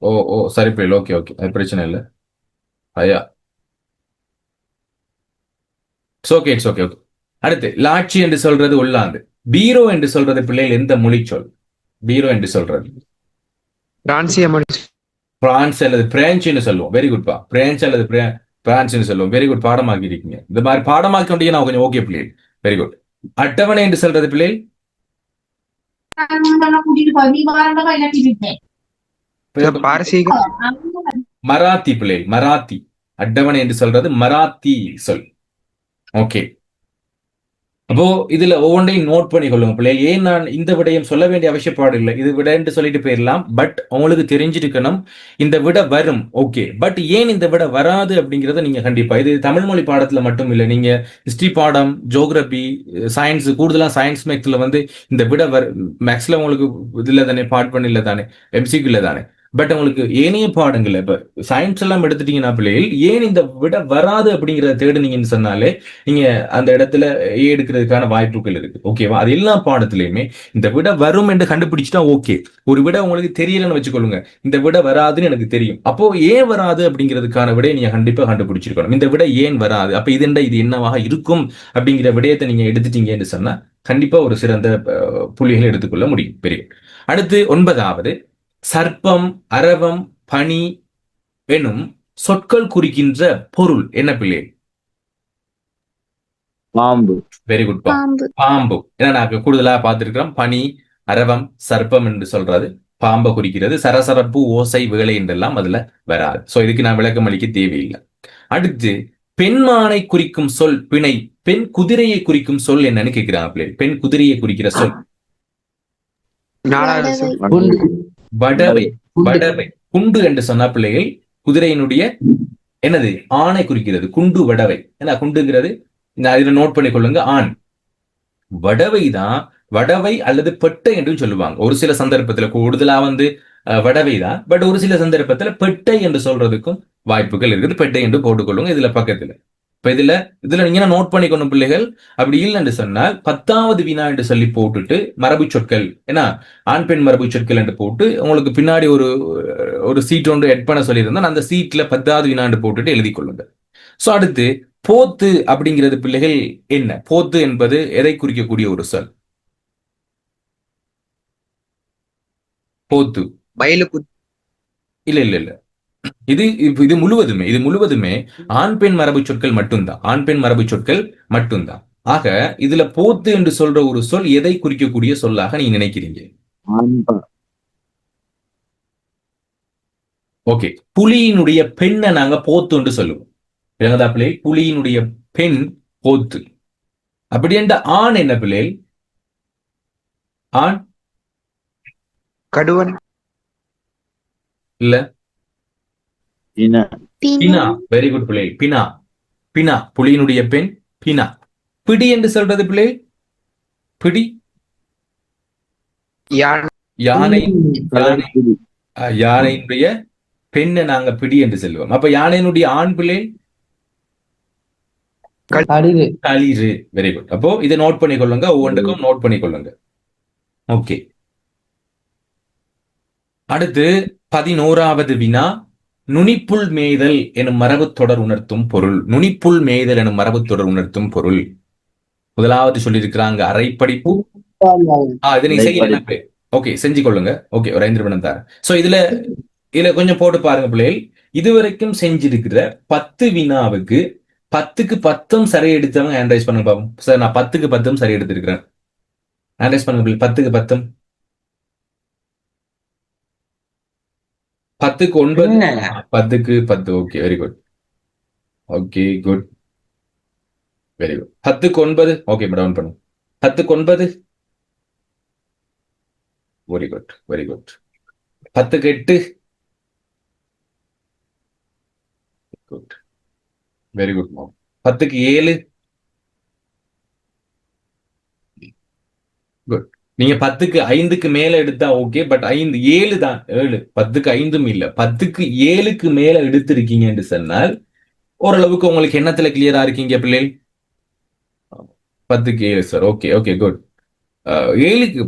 ஓ ஓ சரி பிள்ளைகள், ஓகே ஓகே, அது பிரச்சனை இல்லை ஐயா. Okay it's okay okay. அடுத்து லாட்சி என்று சொல்றது உள்ளாந்து. பீரோ என்று சொல்றது பிள்ளைகள் எந்த மொழி சொல்? பீரோ என்று சொல்றது
பிரான்சிய மொழி.
பிரான்ஸ் அல்லது பிரெஞ்சுன்னு சொல்லுவோம். வெரி குட் பா. பிரெஞ்சு அல்லது பிரான்ஸ்னு சொல்லுவோம். வெரி குட், பாடமாக்கி இருக்கீங்க. இந்த மாதிரி பாடமாக்கி கொண்டீங்க நான் கொஞ்சம் ஓகே பிள்ளைகள். Very good. அட்டவணை என்று சொல்றது பிள்ளைகள்
பாரசீக.
மராத்தி பிள்ளைகள், மராத்தி. அட்டவணை என்று சொல்றது மராத்தி சொல். ஓகே. அப்போ இதுல ஒவ்வொன்றையும் நோட் பண்ணி கொள்ளுங்க பிள்ளைகள். ஏன் நான் இந்த விடயம் சொல்ல வேண்டிய அவசியப்பாடு இல்லை, இது விட என்று சொல்லிட்டு போயிடலாம். பட் உங்களுக்கு தெரிஞ்சிருக்கணும் இந்த விட வரும். ஓகே, பட் ஏன் இந்த விட வராது அப்படிங்கறத நீங்க கண்டிப்பா, இது தமிழ் மொழி பாடத்துல மட்டும் இல்லை, நீங்க ஹிஸ்டரி பாடம், ஜியோகிராபி, சயின்ஸ், கூடுதலா சயின்ஸ் மேக்ஸ்ல வந்து இந்த விட மேக்ஸ்ல உங்களுக்கு இதுல தானே, பார்ட் பண்ண இல்லை தானே, எம்சிக்கு இல்லை தானே. பட் உங்களுக்கு ஏனைய பாடங்கள்ல இப்ப சயின்ஸ் எல்லாம் எடுத்துட்டீங்கன்னா பிள்ளைகள், ஏன் இந்த விட வராது அப்படிங்கிறத தேடுனீங்கன்னு சொன்னாலே நீங்க அந்த இடத்துல எடுக்கிறதுக்கான வாய்ப்புகள் இருக்கு. ஓகேவா? அது எல்லா பாடத்திலையுமே இந்த விட வரும் என்று கண்டுபிடிச்சிட்டா ஓகே. ஒரு விட உங்களுக்கு தெரியலன்னு வச்சுக்கொள்ளுங்க, இந்த விட வராதுன்னு எனக்கு தெரியும், அப்போ ஏன் வராது அப்படிங்கிறதுக்கான விடையை நீங்க கண்டிப்பா கண்டுபிடிச்சிருக்கணும். இந்த விட ஏன் வராது, அப்ப இது என்னவாக இருக்கும் அப்படிங்கிற விடயத்தை நீங்க எடுத்துட்டீங்கன்னு சொன்னா கண்டிப்பா ஒரு சிறந்த புள்ளிகளை எடுத்துக்கொள்ள முடியும். பெரிய. அடுத்து 9வது, சர்ப்பம், அரவம், பனி எனும் சொற்கள் குறிக்கின்ற பொருள் என்ன பிள்ளை?
பாம்பு.
Very good. பாம்பு. ஏன்னா நாங்க கூடுதலா பார்த்திருக்கிறோம், பனி, அரவம், சர்ப்பம் என்று சொல்றது பாம்பை குறிக்கிறது. சரசரப்பு, ஓசை, வேலை என்றெல்லாம் அதுல வராது. சோ இதுக்கு நான் விளக்கம் அளிக்க தேவையில்லை. அடுத்து பெண்மானை குறிக்கும் சொல் பிணை. பெண் குதிரையை குறிக்கும் சொல் என்னன்னு கேட்கிறாங்க பிள்ளை. பெண் குதிரையை குறிக்கிற சொல் வடவை. வடவை. குண்டு என்று சொன்ன பிள்ளைகள் குதிரையினுடைய என்னது, ஆணை குறிக்கிறது. குண்டு வடவை. ஏன்னா குண்டுங்கிறது இதுல நோட் பண்ணி கொள்ளுங்க, ஆண். வடவை தான் வடவை அல்லது பெட்டை என்று சொல்லுவாங்க. ஒரு சில சந்தர்ப்பத்துல கூடுதலா வந்து வடவை தான், பட் ஒரு சில சந்தர்ப்பத்துல பெட்டை என்று சொல்றதுக்கும் வாய்ப்புகள் இருக்குது. பெட்டை என்று போட்டுக்கொள்ளுங்க இதுல பக்கத்துல. இப்ப இதுல நீங்க நோட் பண்ணிக்கணும் பிள்ளைகள். அப்படி இல்லை என்று சொன்னால் 10வது வினா என்று சொல்லி போட்டுட்டு மரபு சொற்கள், ஏன்னா ஆண் பெண் மரபு சொற்கள் என்று போட்டு உங்களுக்கு பின்னாடி ஒரு சீட் ஒன்று எட் பண்ண சொல்லியிருந்தா அந்த சீட்ல 10வது வினா என்று போட்டுட்டு எழுதி கொள்ளுங்க. சோ அடுத்து போத்து அப்படிங்கிறது பிள்ளைகள் என்ன? போத்து என்பது எதை குறிக்கக்கூடிய ஒரு சொல்? போத்து.
வயலுக்கு.
இல்ல இல்ல இல்ல, இது முழுவதுமே ஆண் பெண் மரபு சொற்கள் மட்டும்தான். ஆண் பெண் மரபு சொற்கள் மட்டும்தான். ஆக இதுல போத்து என்று சொல்ற ஒரு சொல் எதை குறிக்கக்கூடிய சொல்லாக நீங்க நினைக்கிறீங்க? ஓகே, புலியினுடைய பெண்ணை நாங்க போத்து என்று சொல்லுவோம். பிள்ளை, புலியினுடைய பெண் போத்து. அப்படி என்ற ஆண் என்ன பிள்ளை? ஆண்
கடுவன்.
இல்ல,
பினா.
வெரி குட் பிள்ளை. பினா. பினா. புலியினுடைய பெண் பினா. பிடி என்று சொல்றது பிள்ளை? பிடி. யானை. யானையினுடைய பெண்ணை நாங்க பிடி என்று சொல்லுவோம். அப்ப யானையினுடைய ஆண் பிள்ளை களிறு. Very good. அப்போ இதை நோட் பண்ணி கொள்ளுங்க, ஒவ்வொன்றுக்கும் நோட் பண்ணி கொள்ளுங்க. ஓகே. அடுத்து 11வது வினா, நுனிப்புல் மேய்தல் எனும் மரபு தொடர் உணர்த்தும் பொருள். நுனிப்புல் மேய்தல் எனும் மரபு தொடர் உணர்த்தும் பொருள். முதலாவது சொல்லியிருக்கிறாங்க அரைப்படிப்பு. இதனை செய்ய ஓகே செஞ்சு கொள்ளுங்க. ஓகே, ஒரு 5 நிமிடம் தான். சோ இதுல கொஞ்சம் போட்டு பாருங்க பிள்ளைகள். இதுவரைக்கும் செஞ்சிருக்கிற 10 வினாவுக்கு 10க்கு 10 சரி எடுத்தவங்க ஹேண்ட் ரைஸ் பண்ணுங்க பாப்போம். சார் நான் 10க்கு 10 சரி எடுத்திருக்கிறேன். ஹேண்ட் ரைஸ் பண்ணுங்க பிள்ளை. 10க்கு 10. 10க்கு 9. 10க்கு 10. Okay, very good. Okay, good, very good. 10க்கு 9. ஓகே, டவுன் பண்ணுங்க. 10க்கு 9. Very good, very good. 10க்கு 8. Good, very good. 10க்கு 7. குட். நீங்க 10க்கு 5க்கு மேல எடுத்தா ஓகே, பட் 5 7 தான். 7 10க்கு 5ம் இல்ல, 10க்கு 7க்கு மேல எடுத்திருக்கீங்க என்று சொன்னால் ஓரளவுக்கு உங்களுக்கு எண்ணத்துல கிளியரா இருக்கீங்க பிள்ளைகள். 10க்கு 7 சார். Okay okay, good.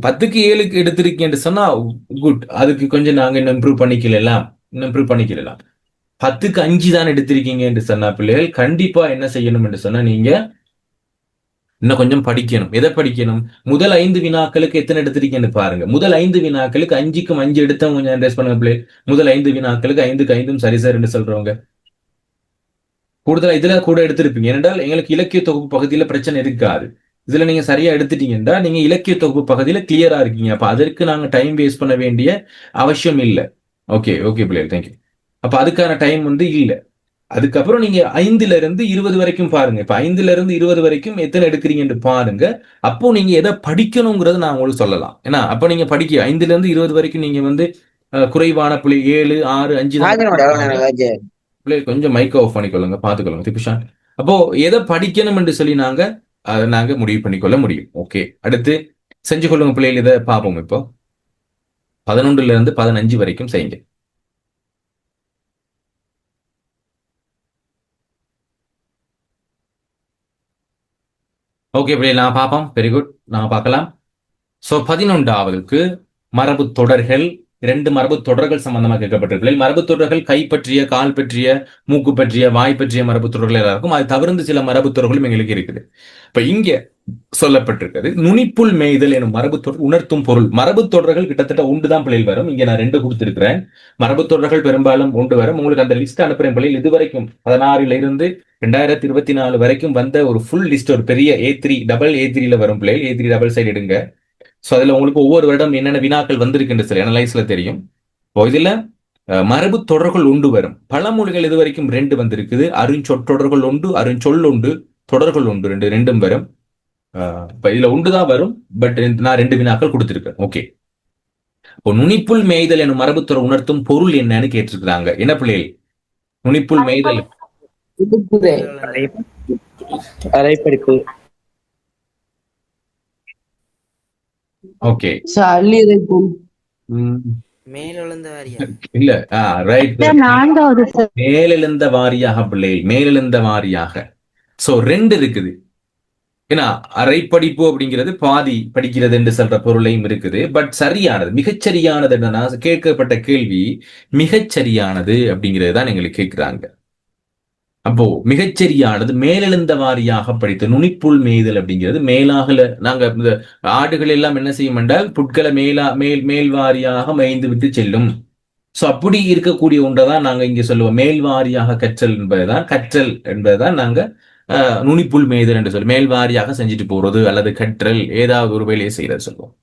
10க்கு 7க்கு எடுத்திருக்கீங்க என்று சொன்னா குட். அதுக்கு கொஞ்சம் நாங்க இன்னும் இம்ப்ரூவ் பண்ணிக்கலாம். இம்ப்ரூவ் பண்ணிக்கலாம். 10க்கு 5 தான் எடுத்திருக்கீங்க என்று சொன்னா பிள்ளைகள் கண்டிப்பா என்ன செய்யணும் என்று சொன்னா நீங்க இன்னும் கொஞ்சம் படிக்கணும். எதை படிக்கணும்? முதல் 5 வினாக்களுக்கு எத்தனை எடுத்திருக்கீங்கன்னு பாருங்க. முதல் 5 வினாக்களுக்கு 5க்கும் 5 எடுத்தவங்க கொஞ்சம் அட்ரஸ் பண்ணுங்க பிள்ளை. முதல் 5 வினாக்களுக்கு 5க்கு 5ம் சரி சார் சொல்றவங்க கூடுதலா இதுல கூட எடுத்திருப்பீங்க. ஏனென்றால் எங்களுக்கு இலக்கிய தொகுப்பு பகுதியில பிரச்சனை இருக்காது. இதுல நீங்க சரியா எடுத்துட்டீங்கன்னா நீங்க இலக்கிய தொகுப்பு பகுதியில கிளியரா இருக்கீங்க. அப்ப அதற்கு நாங்க டைம் வேஸ்ட் பண்ண வேண்டிய அவசியம் இல்லை. ஓகே பிள்ளைகள், தேங்க்யூ. அப்ப அதுக்கான டைம் இல்ல. அதுக்கப்புறம் நீங்க 5ல இருந்து 20 வரைக்கும் பாருங்க. இப்ப 5ல இருந்து 20 வரைக்கும் எத்தனை எடுக்கிறீங்கன்னு பாருங்க. அப்போ நீங்க எதை படிக்கணுங்கிறது நான் உங்களுக்கு சொல்லலாம். ஏன்னா அப்ப நீங்க படிக்க 5ல இருந்து 20 வரைக்கும் நீங்க குறைவான பிள்ளை 7, 6, 5 பிள்ளை கொஞ்சம் மைக் ஆஃப் பண்ணிக்கொள்ளுங்க, பாத்துக்கொள்ளுங்க திபிஷான். அப்போ எதை படிக்கணும் என்று சொல்லி நாங்க முடிவு பண்ணிக்கொள்ள முடியும். ஓகே, அடுத்து செஞ்சு கொள்ளுங்க பிள்ளைகள். இதை பார்ப்போம். இப்போ 11ல இருந்து 15 வரைக்கும் செய்யுங்க. ஓகே பிள்ளை, நான் பார்ப்போம். வெரி குட், நான் பார்க்கலாம். சோ 11வது மரபு தொடர்கள், 2 மரபு தொடர்கள் சம்பந்தமாக கேட்கப்பட்டிருக்கு. மரபு தொடர்கள் கை பற்றிய, கால் பற்றிய, மூக்கு பற்றிய, வாய் பற்றிய மரபு தொடர்கள் இருக்கும். அது தவிர்த்து சில மரபு தொடர்களும் எங்களுக்கு இருக்குது. இப்ப இங்க சொல்லப்பட்டிருக்கிறது நுனிப்புல் மேய்தல் எனும் மரபு தொடர் உணர்த்தும் பொருள். மரபு தொடர்கள் கிட்டத்தட்ட 1 தான் பிள்ளைகள் வரும். இங்க நான் 2 கொடுத்திருக்கிறேன். மரபு தொடர்கள் பெரும்பாலும் 1 வரும். உங்களுக்கு அந்த லிஸ்ட் அனுப்புறேன் பிள்ளைகள். இதுவரைக்கும் 16ல இருந்து 2024 வரைக்கும் வந்த ஒரு ஃபுல் லிஸ்ட், ஒரு பெரிய A3 டபுள் A3ல வரும் பிள்ளைகள். A3 டபுள் சைடு எடுங்க. சோ அதுல உங்களுக்கு ஒவ்வொரு வருடம் என்னென்ன வினாக்கள் வந்திருக்குன்னு சொல்லி அனலைஸ்ல தெரியும். இதுல மரபு தொடர்கள் 1 வரும். பழமொழிகள் இதுவரைக்கும் 2 வந்திருக்குது. அருஞ்சொற்றொடர்கள் 1, அருஞ்சொல் 1, தொடர்கள் 1, ரெண்டும் வரும். இப்ப இதுல 1 தான் வரும். பட் நான் 2 வினாக்கள் கொடுத்திருக்கேன். ஓகே, இப்போ நுனிப்புல் மேய்தல் எனும் மரபு தொடர் உணர்த்தும் பொருள் என்னன்னு கேட்டிருக்கிறாங்க. என்ன பிள்ளைகள்? நுனிப்புல் மேய்தல்
அரைப்படிப்பு.
ஓகே,
மேலெழுந்த வாரியா
இல்ல, ரைட், மேலெழுந்த வாரியாக பிள்ளைகள், மேலெழுந்த வாரியாக. சோ 2 இருக்குது. ஏன்னா அரைப்படிப்பு அப்படிங்கிறது பாதி படிக்கிறது என்று சொல்ற பொருளையும் இருக்குது. பட் சரியானது, மிகச்சரியானது என்னன்னா, கேட்கப்பட்ட கேள்வி மிகச்சரியானது அப்படிங்கிறது தான் எங்களுக்கு கேட்கிறாங்க. அப்போ மிகச்சரியானது மேலெழுந்த வாரியாக படித்த நுனிப்புல் மேய்தல் அப்படிங்கிறது மேலாகல. நாங்க இந்த ஆடுகள் எல்லாம் என்ன செய்யும் என்றால் புட்களை மேல் வாரியாக மேய்ந்து விட்டு செல்லும். சோ அப்படி இருக்கக்கூடிய ஒன்றைதான் நாங்க இங்க சொல்லுவோம். மேல்வாரியாக கற்றல் என்பதுதான் நாங்க நுனிப்புல் மேய்தல் என்று சொல்லி மேல் வாரியாக செஞ்சுட்டு போறது அல்லது கற்றல், ஏதாவது ஒரு வேலையை செய்யறது சொல்லுவோம்.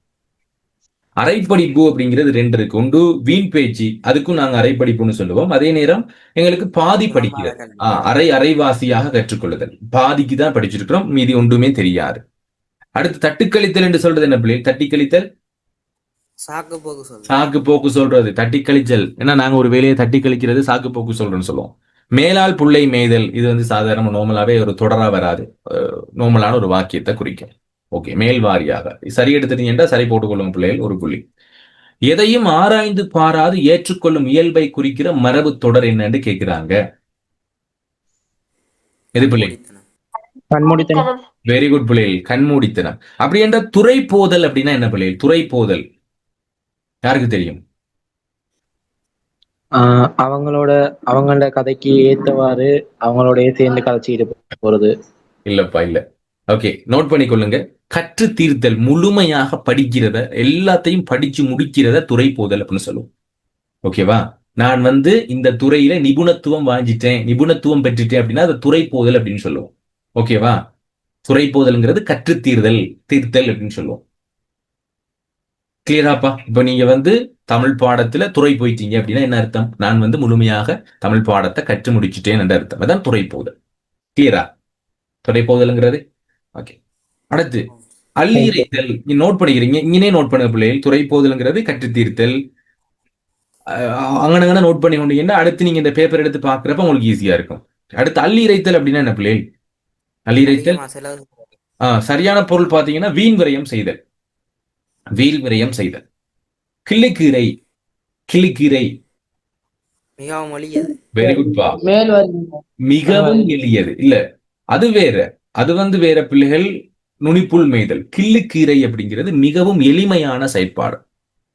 அரைப்படிப்பு அப்படிங்கிறது 2 இருக்கு. 1 வீண் பேச்சு, அதுக்கும் நாங்க அரைப்படிப்புன்னு சொல்லுவோம். அதே நேரம் எங்களுக்கு பாதி படிக்கிறது, அரைவாசியாக கற்றுக்கொள்ளுதல். பாதிக்கு தான் படிச்சிருக்கிறோம், மீதி ஒன்றுமே தெரியாது. அடுத்து தட்டுக்கழித்தல் என்று சொல்றது என்ன பிள்ளை? தட்டிக்கழித்தல் சாக்கு போக்கு சொல்றது, தட்டி கழிச்சல். ஏன்னா நாங்க ஒரு வேலையை தட்டி கழிக்கிறது சாக்கு போக்கு சொல்றோம்னு சொல்லுவோம். மேலால் புள்ளை மேய்தல், இது சாதாரண நோமலாவே ஒரு தொடரா வராது, நோமலான ஒரு வாக்கியத்தை குறிக்கும். ஓகே, மேல் வாரியாக சரி எடுத்துட்டீங்கன்னா சரி போட்டுக்கொள்ளும் பிள்ளைகள். ஒரு புள்ளி. எதையும் ஆராய்ந்து பாராது ஏற்றுக்கொள்ளும் இயல்பை குறிக்கிற மரபு தொடர் என்னன்னு கேட்கிறாங்க. எது பிள்ளை?
கண்மூடித்தனம்.
வெரி குட் பிள்ளைகள், கண்மூடித்தனம். அப்படி என்ற துறை போதல் அப்படின்னா என்ன பிள்ளைகள்? துறை போதல் யாருக்கு தெரியும்?
அவங்களோட கதைக்கு ஏத்தவாறு அவங்களோடய சேர்ந்து கதைச்சிட்டு போறது.
இல்லப்பா, இல்ல. ஓகே, நோட் பண்ணிக்கொள்ளுங்க. கற்று தீர்த்தல், முழுமையாக படிக்கிறத, எல்லாத்தையும் படிச்சு முடிக்கிறத துறை போதல் அப்படின்னு சொல்லுவோம். ஓகேவா? நான் இந்த துறையில நிபுணத்துவம் வாங்கிட்டேன், நிபுணத்துவம் பெற்றுட்டேன் அப்படின்னா அது துறை போதல் அப்படின்னு சொல்லுவோம். ஓகேவா? துறை போதல்ங்கிறது கற்று தீர்த்தல் அப்படின்னு சொல்லுவோம். கிளியராப்பா? இப்ப நீங்க தமிழ் பாடத்துல துறை போயிட்டீங்க அப்படின்னா என்ன அர்த்தம்? நான் முழுமையாக தமிழ் பாடத்தை கற்று முடிச்சுட்டேன் என்ற அர்த்தம். அதான் துறை போதல். கிளியரா? துறை போதல்ங்கிறது. ஓகே, அடுத்து அள்ளிரைத்தல். நீங்க நோட் பண்ணிக்கிறீங்க, இங்கே நோட் பண்ணுங்க பிள்ளைகள். துறை போதல்ங்கிறது கற்று தீர்த்தல். அங்கன நோட் பண்ணி கொண்டீங்கன்னா அடுத்து நீங்க இந்த பேப்பர் எடுத்து பாக்குறப்ப உங்களுக்கு ஈஸியா இருக்கும். அடுத்து அள்ளிரைத்தல் அப்படின்னா என்ன பிள்ளைகள்? அள்ளிரைத்தல் சரியான பொருள் பாத்தீங்கன்னா வீண் விரயம் செய்தல், வீண் விரயம் செய்தல். கிள்ளிக்கீரை, கிள்ளிக்கீரை
மிகவும் எளியது.
வெரி குட் பா. மிகவும் எளியது இல்ல, அது வேற. அது வேற பிள்ளைகள். நுனிப்புல் மேய்தல். கிள்ளுக்கீரை அப்படிங்கிறது மிகவும் எளிமையான செயற்பாடு.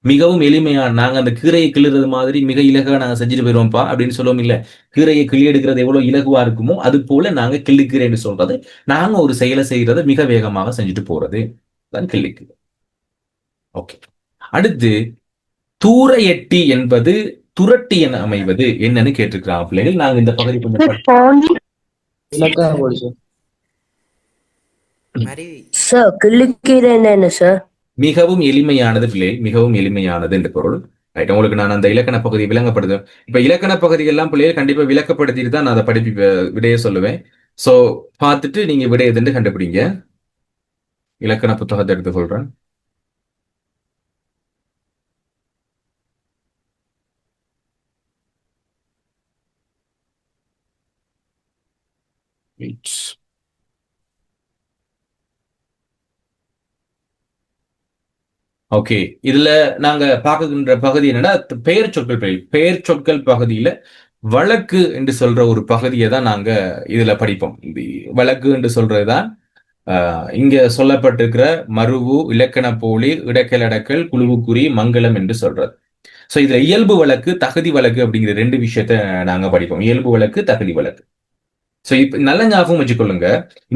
மிகவும் எளிமையான நாங்க அந்த கீரையை கிள்ளுறது மாதிரி மிக இலகுவா நாங்க செஞ்சுட்டு போயிருவோம்ப்பா அப்படின்னு சொல்லுவோம் இல்ல. கீரையை கிள்ளி எடுக்கிறது எவ்வளவு இலகுவா இருக்குமோ அது போல நாங்க கிள்ளிக்கிறேன்னு சொல்றது நாங்க ஒரு செயலை செய்யறதை மிக வேகமாக செஞ்சுட்டு போறது தான் கிள்ளிக்கு. ஓகே, அடுத்து தூர எட்டி என்பது துரட்டி என அமைவது என்னன்னு கேட்டிருக்கிறாங்க பிள்ளைகள். நாங்க இந்த பகுதி கொஞ்சம்
இலக்கணம் போடு சார்.
மருவி
சார் கிள்ளிக்கீரை என்ன சார்?
மிகவும் எளிமையானது பிள்ளைகள், மிகவும் எளிமையானது என்று பொருள். ரைட், உங்களுக்கு நான் அந்த இலக்கண பகுதியை விளங்கப்படுத்துவேன். இப்ப இலக்கண பகுதியெல்லாம் பிள்ளைகள் கண்டிப்பா விளக்கப்படுத்திட்டு தான் நான் அதை விடைய சொல்லுவேன். சோ பார்த்துட்டு நீங்க விடைய எதுன்னு கண்டுபிடிங்க. இலக்கண புத்தகத்தை எடுத்து சொல்றேன். ஓகே, இதுல நாங்க பார்க்கின்ற பகுதி என்னன்னா பெயர் சொற்கள் பகுதி. பெயர் சொற்கள் பகுதியில வழக்கு என்று சொல்ற ஒரு பகுதியை தான் நாங்க இதுல படிப்போம். வழக்கு என்று சொல்றதுதான் இங்க சொல்லப்பட்டிருக்கிற மருவு, இலக்கண போலி, இடக்கல், குழுவுக்குறி, மங்களம் என்று சொல்றது. சோ இதுல இயல்பு வழக்கு, தகுதி வழக்கு அப்படிங்கிற 2 விஷயத்த நாங்க படிப்போம். இயல்பு வழக்கு, தகுதி வழக்கு. சோ இப்ப நல்ல ஞாபகம் வச்சுக்கொள்ளுங்க.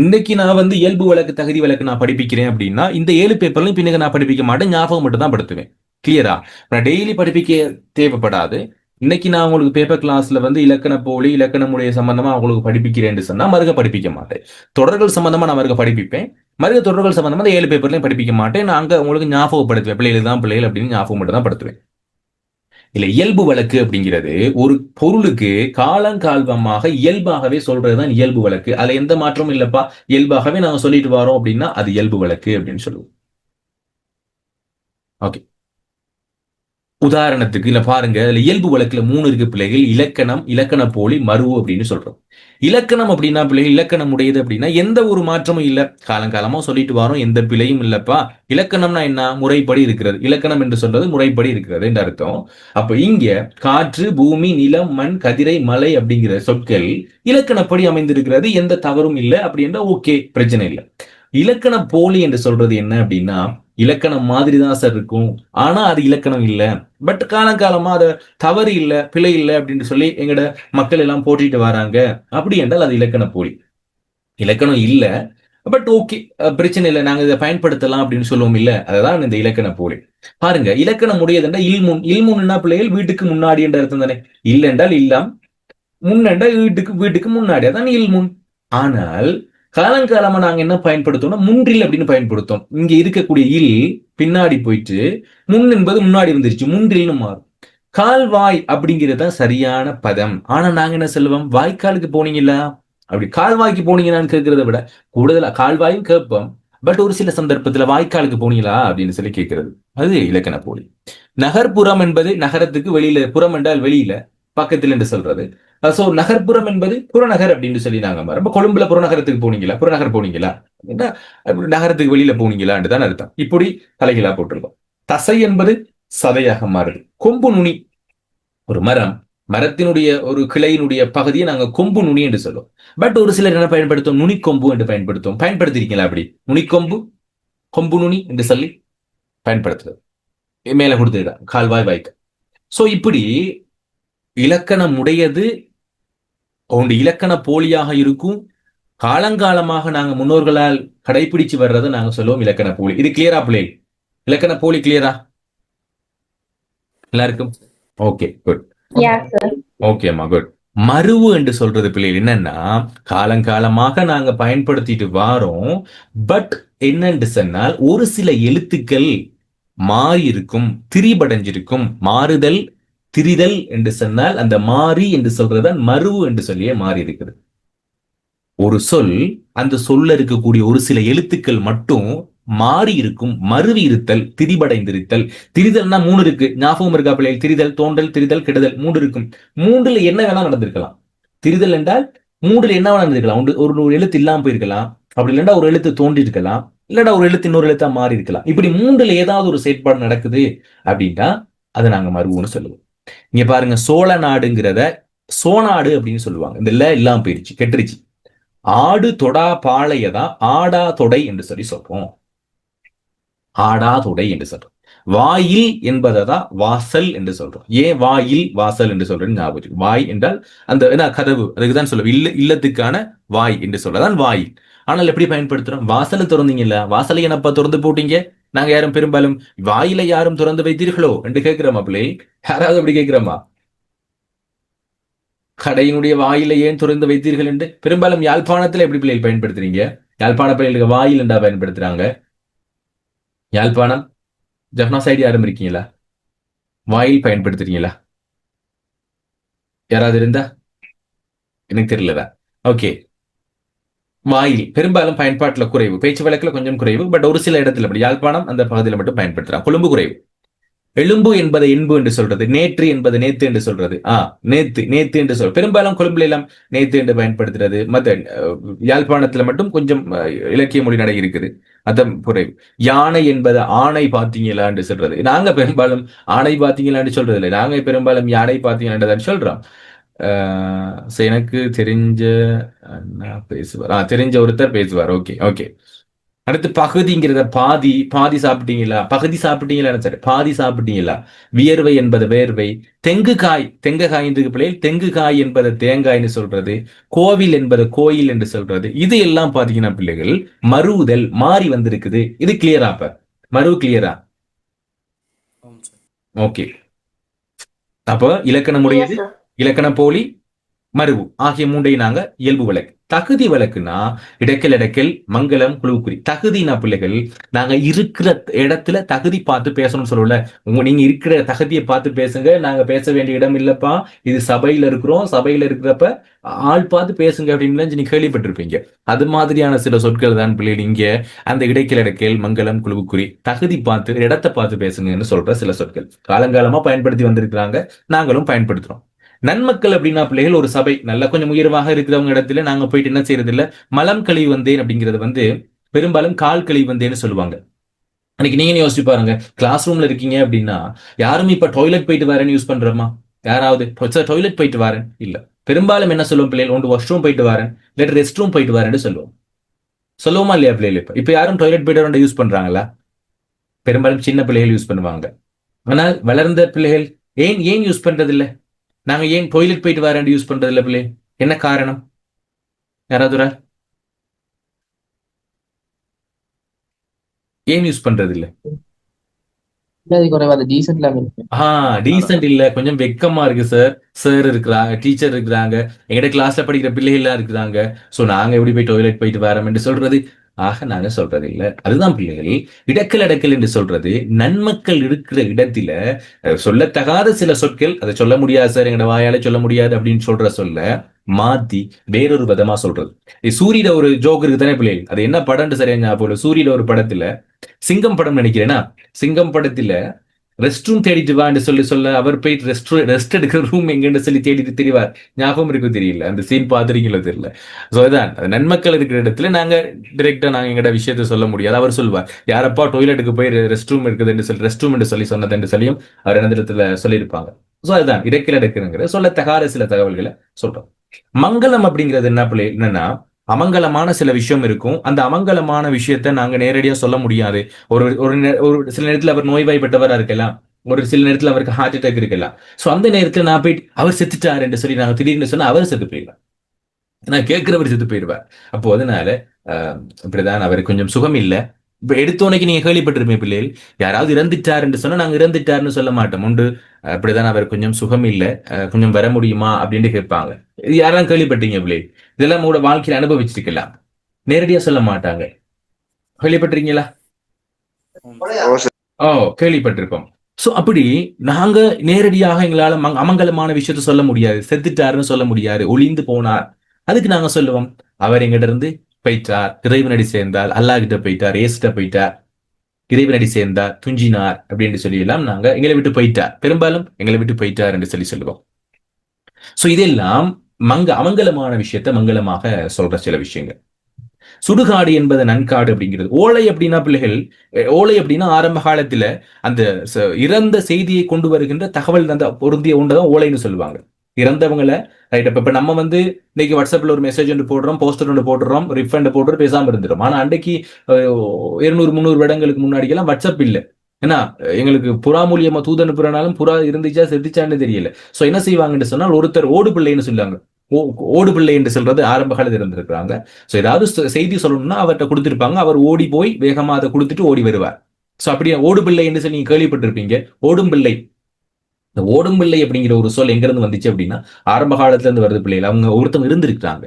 இன்னைக்கு நான் இயல்பு வழக்கு, தகுதி வழக்கு நான் படிப்பிக்கிறேன் அப்படின்னா இந்த 7 பேப்பர்லையும் பின்னுக்கு நான் படிப்பிக்க மாட்டேன், ஞாபகம் மட்டும் தான் படுத்துவேன். கிளியரா? நான் டெய்லி படிப்பிக்க தேவைப்படாது. இன்னைக்கு நான் உங்களுக்கு பேப்பர் கிளாஸ்ல இலக்கண போலி, இலக்கணமுடைய சம்பந்தமா உங்களுக்கு படிப்பிக்கிறேன்னு சொன்னா மறுக படிப்பிக்க மாட்டேன். தொடர்கள் சம்பந்தமா நான் மறுக படிப்பிப்பேன். மறுக தொடர்கள் சம்பந்தமா அந்த 7 பேப்பர்லையும் படிப்பிக்க மாட்டேன். நான் அங்க உங்களுக்கு ஞாபகப்படுத்துவேன். பிள்ளைகள் தான் பிள்ளைகள் அப்படின்னு ஞாபகம் மட்டும் தான் படுத்துவேன். இல்ல, இயல்பு வழக்கு அப்படிங்கிறது ஒரு பொருளுக்கு காலங்கால்வமாக இயல்பாகவே சொல்றதுதான் இயல்பு வழக்கு. அதுல எந்த மாற்றமும் இல்லப்பா, இயல்பாகவே நாங்க சொல்லிட்டு வரோம் அப்படின்னா அது இயல்பு வழக்கு அப்படின்னு சொல்லுவோம். ஓகே, உதாரணத்துக்கு இல்ல பாருங்க, அதுல இயல்பு வழக்குல 3 இருக்கு பிள்ளைகள். இலக்கணம், இலக்கண போலி, மருவு அப்படின்னு சொல்றோம். இலக்கணம் அப்படின்னா பிள்ளைகள் இலக்கணம் உடையது அப்படின்னா எந்த ஒரு மாற்றமும் இல்ல, காலங்காலமா சொல்லிட்டு வரோம், எந்த பிழையும் இல்லப்பா. இலக்கணம்னா என்ன? முறைப்படி இருக்கிறது. இலக்கணம் என்று சொல்றது முறைப்படி இருக்கிறது என்று அர்த்தம். அப்ப இங்க காற்று, பூமி, நிலம், மண், கதிரை, மலை அப்படிங்கிற சொற்கள் இலக்கணப்படி அமைந்திருக்கிறது, எந்த தவறும் இல்லை அப்படின்னா ஓகே, பிரச்சனை இல்லை. இலக்கண போலி என்று சொல்றது என்ன அப்படின்னா இலக்கணம் மாதிரி தான் சார் இருக்கும், ஆனா அது இலக்கணம் இல்லை, பட் காலங்காலமா அது தவறு இல்லை, பிழை இல்லை அப்படின்னு சொல்லி எங்கட மக்கள் எல்லாம் போட்டிட்டு வராங்க. அப்படி என்றால் அது இலக்கண போலி. இலக்கணம் இல்லை, பட் ஓகே, பிரச்சனை இல்லை, நாங்க இதை பயன்படுத்தலாம் அப்படின்னு சொல்லுவோம் இல்ல, அதுதான் இந்த இலக்கண போலி. பாருங்க, இலக்கணம் உடையதுண்டா இல்முன். இல்முன்னா பிள்ளைகள் வீட்டுக்கு முன்னாடி என்ற அர்த்தம் தானே. இல்லென்றால் இல்லாம், முன்னென்றால் வீட்டுக்கு முன்னாடி, அதான் இல்முன். ஆனால் காலங்காலமா நாங்க என்ன பயன்படுத்தோம்னா முன்றில் அப்படின்னு பயன்படுத்தோம். இங்க இருக்கக்கூடிய இல் பின்னாடி போயிட்டு முன் என்பது முன்னாடி வந்துருச்சு, முன்றில்னு மாறும். கால்வாய் அப்படிங்கிறது சரியான பதம். ஆனா நாங்க என்ன சொல்லுவோம், வாய்க்காலுக்கு போனீங்களா அப்படி, கால்வாய்க்கு போனீங்களான்னு கேட்கறத விட கூடுதலா கால்வாயும் கேட்போம், பட் ஒரு சில சந்தர்ப்பத்துல வாய்க்காலுக்கு போனீங்களா அப்படின்னு சொல்லி கேட்கறது, அது இலக்கண போலி. நகர்ப்புறம் என்பது நகரத்துக்கு வெளியில, புறம் என்றால் வெளியில, பக்கத்தில் என்று சொல்றது. சோ நகர்ப்புறம் என்பது புறநகர் அப்படின்னு சொல்லி நாங்க ரொம்ப கொழும்புல புறநகரத்துக்கு போனீங்களா, புறநகர் போனீங்களா, நகரத்துக்கு வெளியில போனீங்களான்னு தான் அர்த்தம். இப்படி தலைகளா போட்டிருக்கோம். தசை என்பது சதையாக மாறுது. கொம்பு நுனி, ஒரு மரத்தினுடைய ஒரு கிளையினுடைய பகுதியை நாங்க கொம்பு நுனி என்று சொல்லுவோம். பட் ஒரு சிலர் என்ன பயன்படுத்தும், நுனிக்கொம்பு என்று பயன்படுத்தும். பயன்படுத்திருக்கீங்களா அப்படி? நுனிக்கொம்பு, கொம்பு நுனி என்று சொல்லி பயன்படுத்துறது, மேல கொடுத்துடா கால்வாய் வாய்க்க. சோ இப்படி இலக்கணம் உடையது ஒன்று இலக்கண போலியாக இருக்கும். காலங்காலமாக நாங்க முன்னோர்களால் கடைபிடிச்சு வர்றதை நாங்க சொல்லுவோம் இலக்கண போலி. இது கிளியரா பிள்ளை? இலக்கண போலி கிளியரா எல்லாருக்கும்? Okay, good. ஓகே அம்மா, குட். மருவு என்று சொல்றது பிள்ளைகள் என்னன்னா காலங்காலமாக நாங்க பயன்படுத்திட்டு வாரோம், பட் என்னன்னு சொன்னால் ஒரு சில எழுத்துக்கள் மாறி இருக்கும், திரிபடைஞ்சிருக்கும். மாறுதல், திரிதல் என்று சொன்னால் அந்த மாறி என்று சொல்றதுதான் மருவு என்று சொல்லியே மாறி இருக்குது. ஒரு சொல், அந்த சொல்ல இருக்கக்கூடிய ஒரு சில எழுத்துக்கள் மட்டும் மாறி இருக்கும், மருவி இருத்தல், திரிபடைந்திருத்தல். திரிதல்னா 3 இருக்கு, ஞாபகம் இருக்கா பிள்ளைகள்? திரிதல், தோன்றல், திரிதல், கெடுதல் 3 இருக்கும். 3ல என்ன வேணா நடந்திருக்கலாம். திரிதல் என்றால் 3ல என்ன வேணா நடந்திருக்கலாம். ஒரு எழுத்து இல்லாம போயிருக்கலாம், அப்படி இல்லைன்னா ஒரு எழுத்து தோன்றி இருக்கலாம், இல்லடா ஒரு எழுத்து இன்னொரு எழுத்தா மாறி இருக்கலாம். இப்படி 3ல ஏதாவது ஒரு செயற்பாடு நடக்குது அப்படின்னா அதை நாங்க மருவுன்னு சொல்லுவோம். இங்க பாருங்க, சோழ நாடுங்கிறத சோநாடு அப்படின்னு சொல்லுவாங்க. இந்த இல்லாம போயிருச்சு, கெட்டுருச்சு. ஆடு தொடா பாளையதான் ஆடா தொடை என்று சொல்லி சொல்றோம். ஆடா தொடை என்று சொல்றோம். வாயில் என்பதை தான் வாசல் என்று சொல்றோம். ஏன் வாயில் வாசல் என்று சொல்றேன்னு ஞாபகம் இருக்கு. வாய் என்றால் அந்த கதவு, அதுக்கு தான் சொல்லுவோம். இல்லத்துக்கான வாய் என்று சொல்லதான் வாயில். ஆனால் எப்படி பயன்படுத்துறோம்? வாசலை திறந்தீங்கல்ல, வாசலை என்னப்பா திறந்து போட்டீங்க? நாங்க யாரும் பெரும்பாலும் வாயில யாரும் திறந்து வைத்தீர்களோ என்று கேட்கிறோமா பிள்ளை? யாராவது அப்படி கேட்கிறோமா? கடையினுடைய வாயில ஏன் திறந்து வைத்தீர்கள் என்று பெரும்பாலும் யாழ்ப்பாணத்துல எப்படி பிள்ளைகள் பயன்படுத்துறீங்க? யாழ்ப்பாண பிள்ளைகளுக்கு வாயில் என்றா பயன்படுத்துறாங்க. யாழ்ப்பாணம் ஜப்னா சைடு யாரும் இருக்கீங்களா? வாயில் பயன்படுத்துறீங்களா? யாராவது இருந்தா? எனக்கு தெரியலதா. ஓகே, வாயில் பெரும்பாலும் பயன்பாட்டுல குறைவு, பேச்சு வழக்குல கொஞ்சம் குறைவு. பட் ஒரு சில இடத்துல அப்படி யாழ்ப்பாணம் அந்த பகுதியில் மட்டும் பயன்படுத்துறாங்க. கொழும்பு குறைவு. எலும்பு என்பதை என்பு என்று சொல்றது, நேற்று என்பது நேத்து என்று சொல்றது. நேத்து என்று சொல். பெரும்பாலும் கொழும்புல எல்லாம் நேத்து என்று பயன்படுத்துறது. மத்த யாழ்ப்பாணத்துல மட்டும் கொஞ்சம் இலக்கிய மொழி நடை இருக்குது, அதான் குறைவு. யானை என்பது ஆணை பாத்தீங்களா என்று சொல்றது. நாங்க பெரும்பாலும் ஆணை பாத்தீங்களான்னு சொல்றது இல்லை, நாங்க பெரும்பாலும் யானை பாத்தீங்களான்னு சொல்றோம். எனக்கு தெரிஞ்ச பேசுவார், தெரிஞ்ச ஒருத்தர் பேசுவார். Okay okay. அடுத்து பகுதிங்கிறத பாதி சாப்பிட்டீங்களா, பகுதி சாப்பிட்டீங்களா, சரி பாதி சாப்பிட்டீங்களா. வியர்வை என்பது வேர்வை. தெங்குகாய் பிள்ளைகள் தெங்குகாய் என்பது தேங்காய்னு சொல்றது. கோவில் என்பது கோயில் என்று சொல்றது. இது எல்லாம் பாத்தீங்கன்னா பிள்ளைகள் மறுதல் மாறி வந்திருக்குது. இது கிளியரா? அப்ப மறு கிளியரா? ஓகே. அப்போ இலக்கண முறையது, இலக்கண போலி, மருவு ஆகிய மூன்றையும் நாங்க இயல்பு வழக்கு. தகுதி வழக்குனா இடக்கல் மங்களம் குழுவுக்குறி. தகுதினா பிள்ளைகள் நாங்க இருக்கிற இடத்துல தகுதி பார்த்து பேசணும்னு சொல்லல. நீங்க இருக்கிற தகுதியை பார்த்து பேசுங்க, நாங்க பேச வேண்டிய இடம் இல்லப்பா, இது சபையில இருக்கிறோம், சபையில இருக்கிறப்ப ஆள் பார்த்து பேசுங்க அப்படின்னு நீங்க கேள்விப்பட்டிருப்பீங்க. அது மாதிரியான சில சொற்கள் தான் பிள்ளைகள் இங்க அந்த இடக்கல் மங்களம் குழுவுக்குறி. தகுதி பார்த்து இடத்தை பார்த்து பேசுங்கன்னு சொல்ற சில சொற்கள் காலங்காலமா பயன்படுத்தி வந்திருக்கிறாங்க, நாங்களும் பயன்படுத்துறோம். நன்மக்கள் அப்படின்னா பிள்ளைகள் ஒரு சபை நல்ல கொஞ்சம் உயர்வாக இருக்கிறவங்க இடத்துல நாங்க போயிட்டு என்ன செய்யறது இல்ல, மலம் கழிவு வந்தேன் அப்படிங்கிறது பெரும்பாலும் கால் கழிவு வந்தேன்னு சொல்லுவாங்க. அன்னைக்கு நீங்க யோசிச்சு பாருங்க, கிளாஸ் ரூம்ல இருக்கீங்க அப்படின்னா யாரும் இப்ப டாய்லெட் போயிட்டு வரேன்னு யூஸ் பண்றோமா? யாராவது டாய்லெட் போயிட்டு வரேன் இல்ல. பெரும்பாலும் என்ன சொல்லுவோம் பிள்ளைகள், ஒன்று வாஷ் ரூம் போயிட்டு வரேன், இல்லாட்டி ரெஸ்ட் ரூம் போயிட்டு வரேன்னு சொல்லுவோமா இல்லையா பிள்ளைகள்? இப்ப யாரும் டாய்லெட் போயிட்டு யூஸ் பண்றாங்களா? பெரும்பாலும் சின்ன பிள்ளைகள் யூஸ் பண்ணுவாங்க. ஆனால் வளர்ந்த பிள்ளைகள் ஏன் யூஸ் பண்றது இல்ல? நாங்க ஏன் டாய்லெட் போயிட்டு வரேன் யூஸ் பண்றது இல்ல பிள்ளை? என்ன காரணம்? யாராவது ஏன் யூஸ் பண்றது இல்ல? டீசென்ட் இல்ல, கொஞ்சம் வெக்கமா இருக்கு சார் இருக்கிறாங்க, டீச்சர் இருக்கிறாங்க, எங்கட கிளாஸ்ல படிக்கிற பிள்ளைகள் எல்லாம் இருக்கிறாங்க, சோ நாங்க எப்படி போய் டாய்லெட் போயிட்டு வரோம் என்று சொல்றது. ஆக நாங்க சொல்றது இல்ல. அதுதான் பிள்ளைகள் இடக்கல் என்று சொல்றது. நன்மக்கள் இருக்கிற இடத்துல சொல்லத்தகாத சில சொற்கள், அதை சொல்ல முடியாது சார், எங்கட வாயால சொல்ல முடியாது அப்படின்னு சொல்ற சொல்ல மாத்தி வேறொரு விதமா சொல்றது. சூரியில ஒரு ஜோக் இருக்கு தானே பிள்ளைகள், அது என்ன படம்னு சரியா ஞாபகம். சூரியில ஒரு படத்துல, சிங்கம் படம் நினைக்கிறேன்னா, சிங்கம் படத்துல ரெஸ்ட் ரூம் தேடிட்டு வான்னு சொல்ல அவர் போயிட்டு ரெஸ்ட் எடுக்கிற ரூம் எங்கன்னு சொல்லி தேடிட்டு தெரிவார். ஞாபகம் இருக்கும் தெரியல, அந்த சீன் பாத்துறீங்களோ தெரியல. சோ அதான் நன்மக்கள் இருக்கிற இடத்துல நாங்க டிரெக்டா நாங்க எங்கட விஷயத்த சொல்ல முடியாது. அவர் சொல்வார், யாரப்பா டாய்லெட்டுக்கு போய் ரெஸ்ட் ரூம் இருக்குதுன்னு சொல்லி ரெஸ்ட் ரூம் என்று சொல்லி சொன்னது சொல்லியும் அவர் அந்த இடத்துல சொல்லியிருப்பாங்க. சோ அதுதான் இடக்கில் எடுக்குங்கிற சொல்லத்தகாத சில தகவல்களை சொல்றோம். மங்களம் அப்படிங்கிறது என்ன பிள்ளை, என்னன்னா அமங்கலமான சில விஷயம் இருக்கும். அந்த அமங்கலமான விஷயத்த நாங்க நேரடியா சொல்ல முடியாது. ஒரு சில நேரத்துல அவர் நோய்வாய்ப்பட்டவரா இருக்கலாம், ஒரு சில நேரத்துல அவருக்கு ஹார்ட் அட்டாக் இருக்கலாம். சோ அந்த நேரத்துல நான் போயிட்டு அவர் செத்துட்டாரு என்று சொல்லி நாங்க திடீர்னு சொன்னா அவர் செத்து போயிடுவார், நான் கேட்கிறவர் செத்து போயிடுவார். அப்போ அதனால இப்படிதான் அவருக்கு கொஞ்சம் சுகம் இல்லை. இப்ப எடுத்தோனைக்கு நீங்க கேள்விப்பட்டிருப்பீங்க பிள்ளைகள், யாராவது இறந்துட்டாருன்னு சொன்னா நாங்க இறந்துட்டாருன்னு சொல்ல மாட்டோம். உண்டு அப்படிதான் அவர் கொஞ்சம் சுகம் இல்லை, கொஞ்சம் வர முடியுமா அப்படின்னு கேட்பாங்க. இது யாரெல்லாம் கேள்விப்பட்டீங்க பிள்ளைகள்? இதெல்லாம் உங்களோட வாழ்க்கையில அனுபவிச்சிருக்கலாம், நேரடியா சொல்ல மாட்டாங்க. கேள்விப்பட்டிருக்கீங்களா? கேள்விப்பட்டிருக்கோம். சோ அப்படி நாங்க நேரடியாக எங்களால அமங்கலமான விஷயத்த சொல்ல முடியாது. செத்துட்டாருன்னு சொல்ல முடியாது, ஒளிந்து போனார், அதுக்கு நாங்க சொல்லுவோம் அவர் எங்கிட்ட இருந்து போயிட்டார், இறைவனடி சேர்ந்தால், அல்லா கிட்ட போயிட்டார், ஏசுட்ட போயிட்டார், இறைவனடி சேர்ந்தார், துஞ்சினார் அப்படின்னு சொல்லி எல்லாம் நாங்க எங்களை விட்டு போயிட்டார், பெரும்பாலும் எங்களை விட்டு போயிட்டார் என்று சொல்லுவோம். சோ இதெல்லாம் அமங்கலமான விஷயத்த மங்களமாக சொல்ற சில விஷயங்கள். சுடுகாடு என்பது நன்காடு அப்படிங்கிறது. ஓலை அப்படின்னா பிள்ளைகள், ஓலை அப்படின்னா ஆரம்ப காலத்துல அந்த இறந்த செய்தியை கொண்டு வருகின்ற தகவல் அந்த பொருந்திய ஒன்றுதான் ஓலைன்னு சொல்லுவாங்க. இறந்தவங்களை ரைட். இப்ப நம்ம இன்னைக்கு வாட்ஸ்அப்ல ஒரு மெசேஜ் ஒன்று போடுறோம், போஸ்டர் ஒன்று போட்டுறோம், ரிஃபண்ட் போட்டு பேசாம இருந்துடும். ஆனா அன்றைக்கு 200-300 வருடங்களுக்கு முன்னாடிக்கெல்லாம் வாட்ஸ்அப் இல்லை. ஏன்னா எங்களுக்கு புறா மூலியமா தூது அனுப்புறனாலும் புறா இருந்துச்சா செத்துச்சான்னு தெரியல. சோ என்ன செய்வாங்கன்னு சொன்னால் ஒருத்தர் ஓடு பிள்ளைன்னு சொல்லுவாங்க. ஓடு பிள்ளை என்று சொல்றது ஆரம்ப காலத்தில் இருந்திருக்கிறாங்க. சோ ஏதாவது செய்தி சொல்லணும்னா அவர்கிட்ட கொடுத்திருப்பாங்க. அவர் ஓடி போய் வேகமா அதை கொடுத்துட்டு ஓடி வருவார். சோ அப்படியே ஓடு பிள்ளை என்று சொல்லி நீங்க கேள்விப்பட்டிருப்பீங்க. ஓடும் பிள்ளை, இந்த ஓடும் பிள்ளை அப்படிங்கிற ஒரு சொல் எங்க இருந்து வந்துச்சு அப்படின்னா ஆரம்ப காலத்துல இருந்து வருது பிள்ளைகள். அவங்க ஒருத்தவங்க இருந்திருக்கிறாங்க.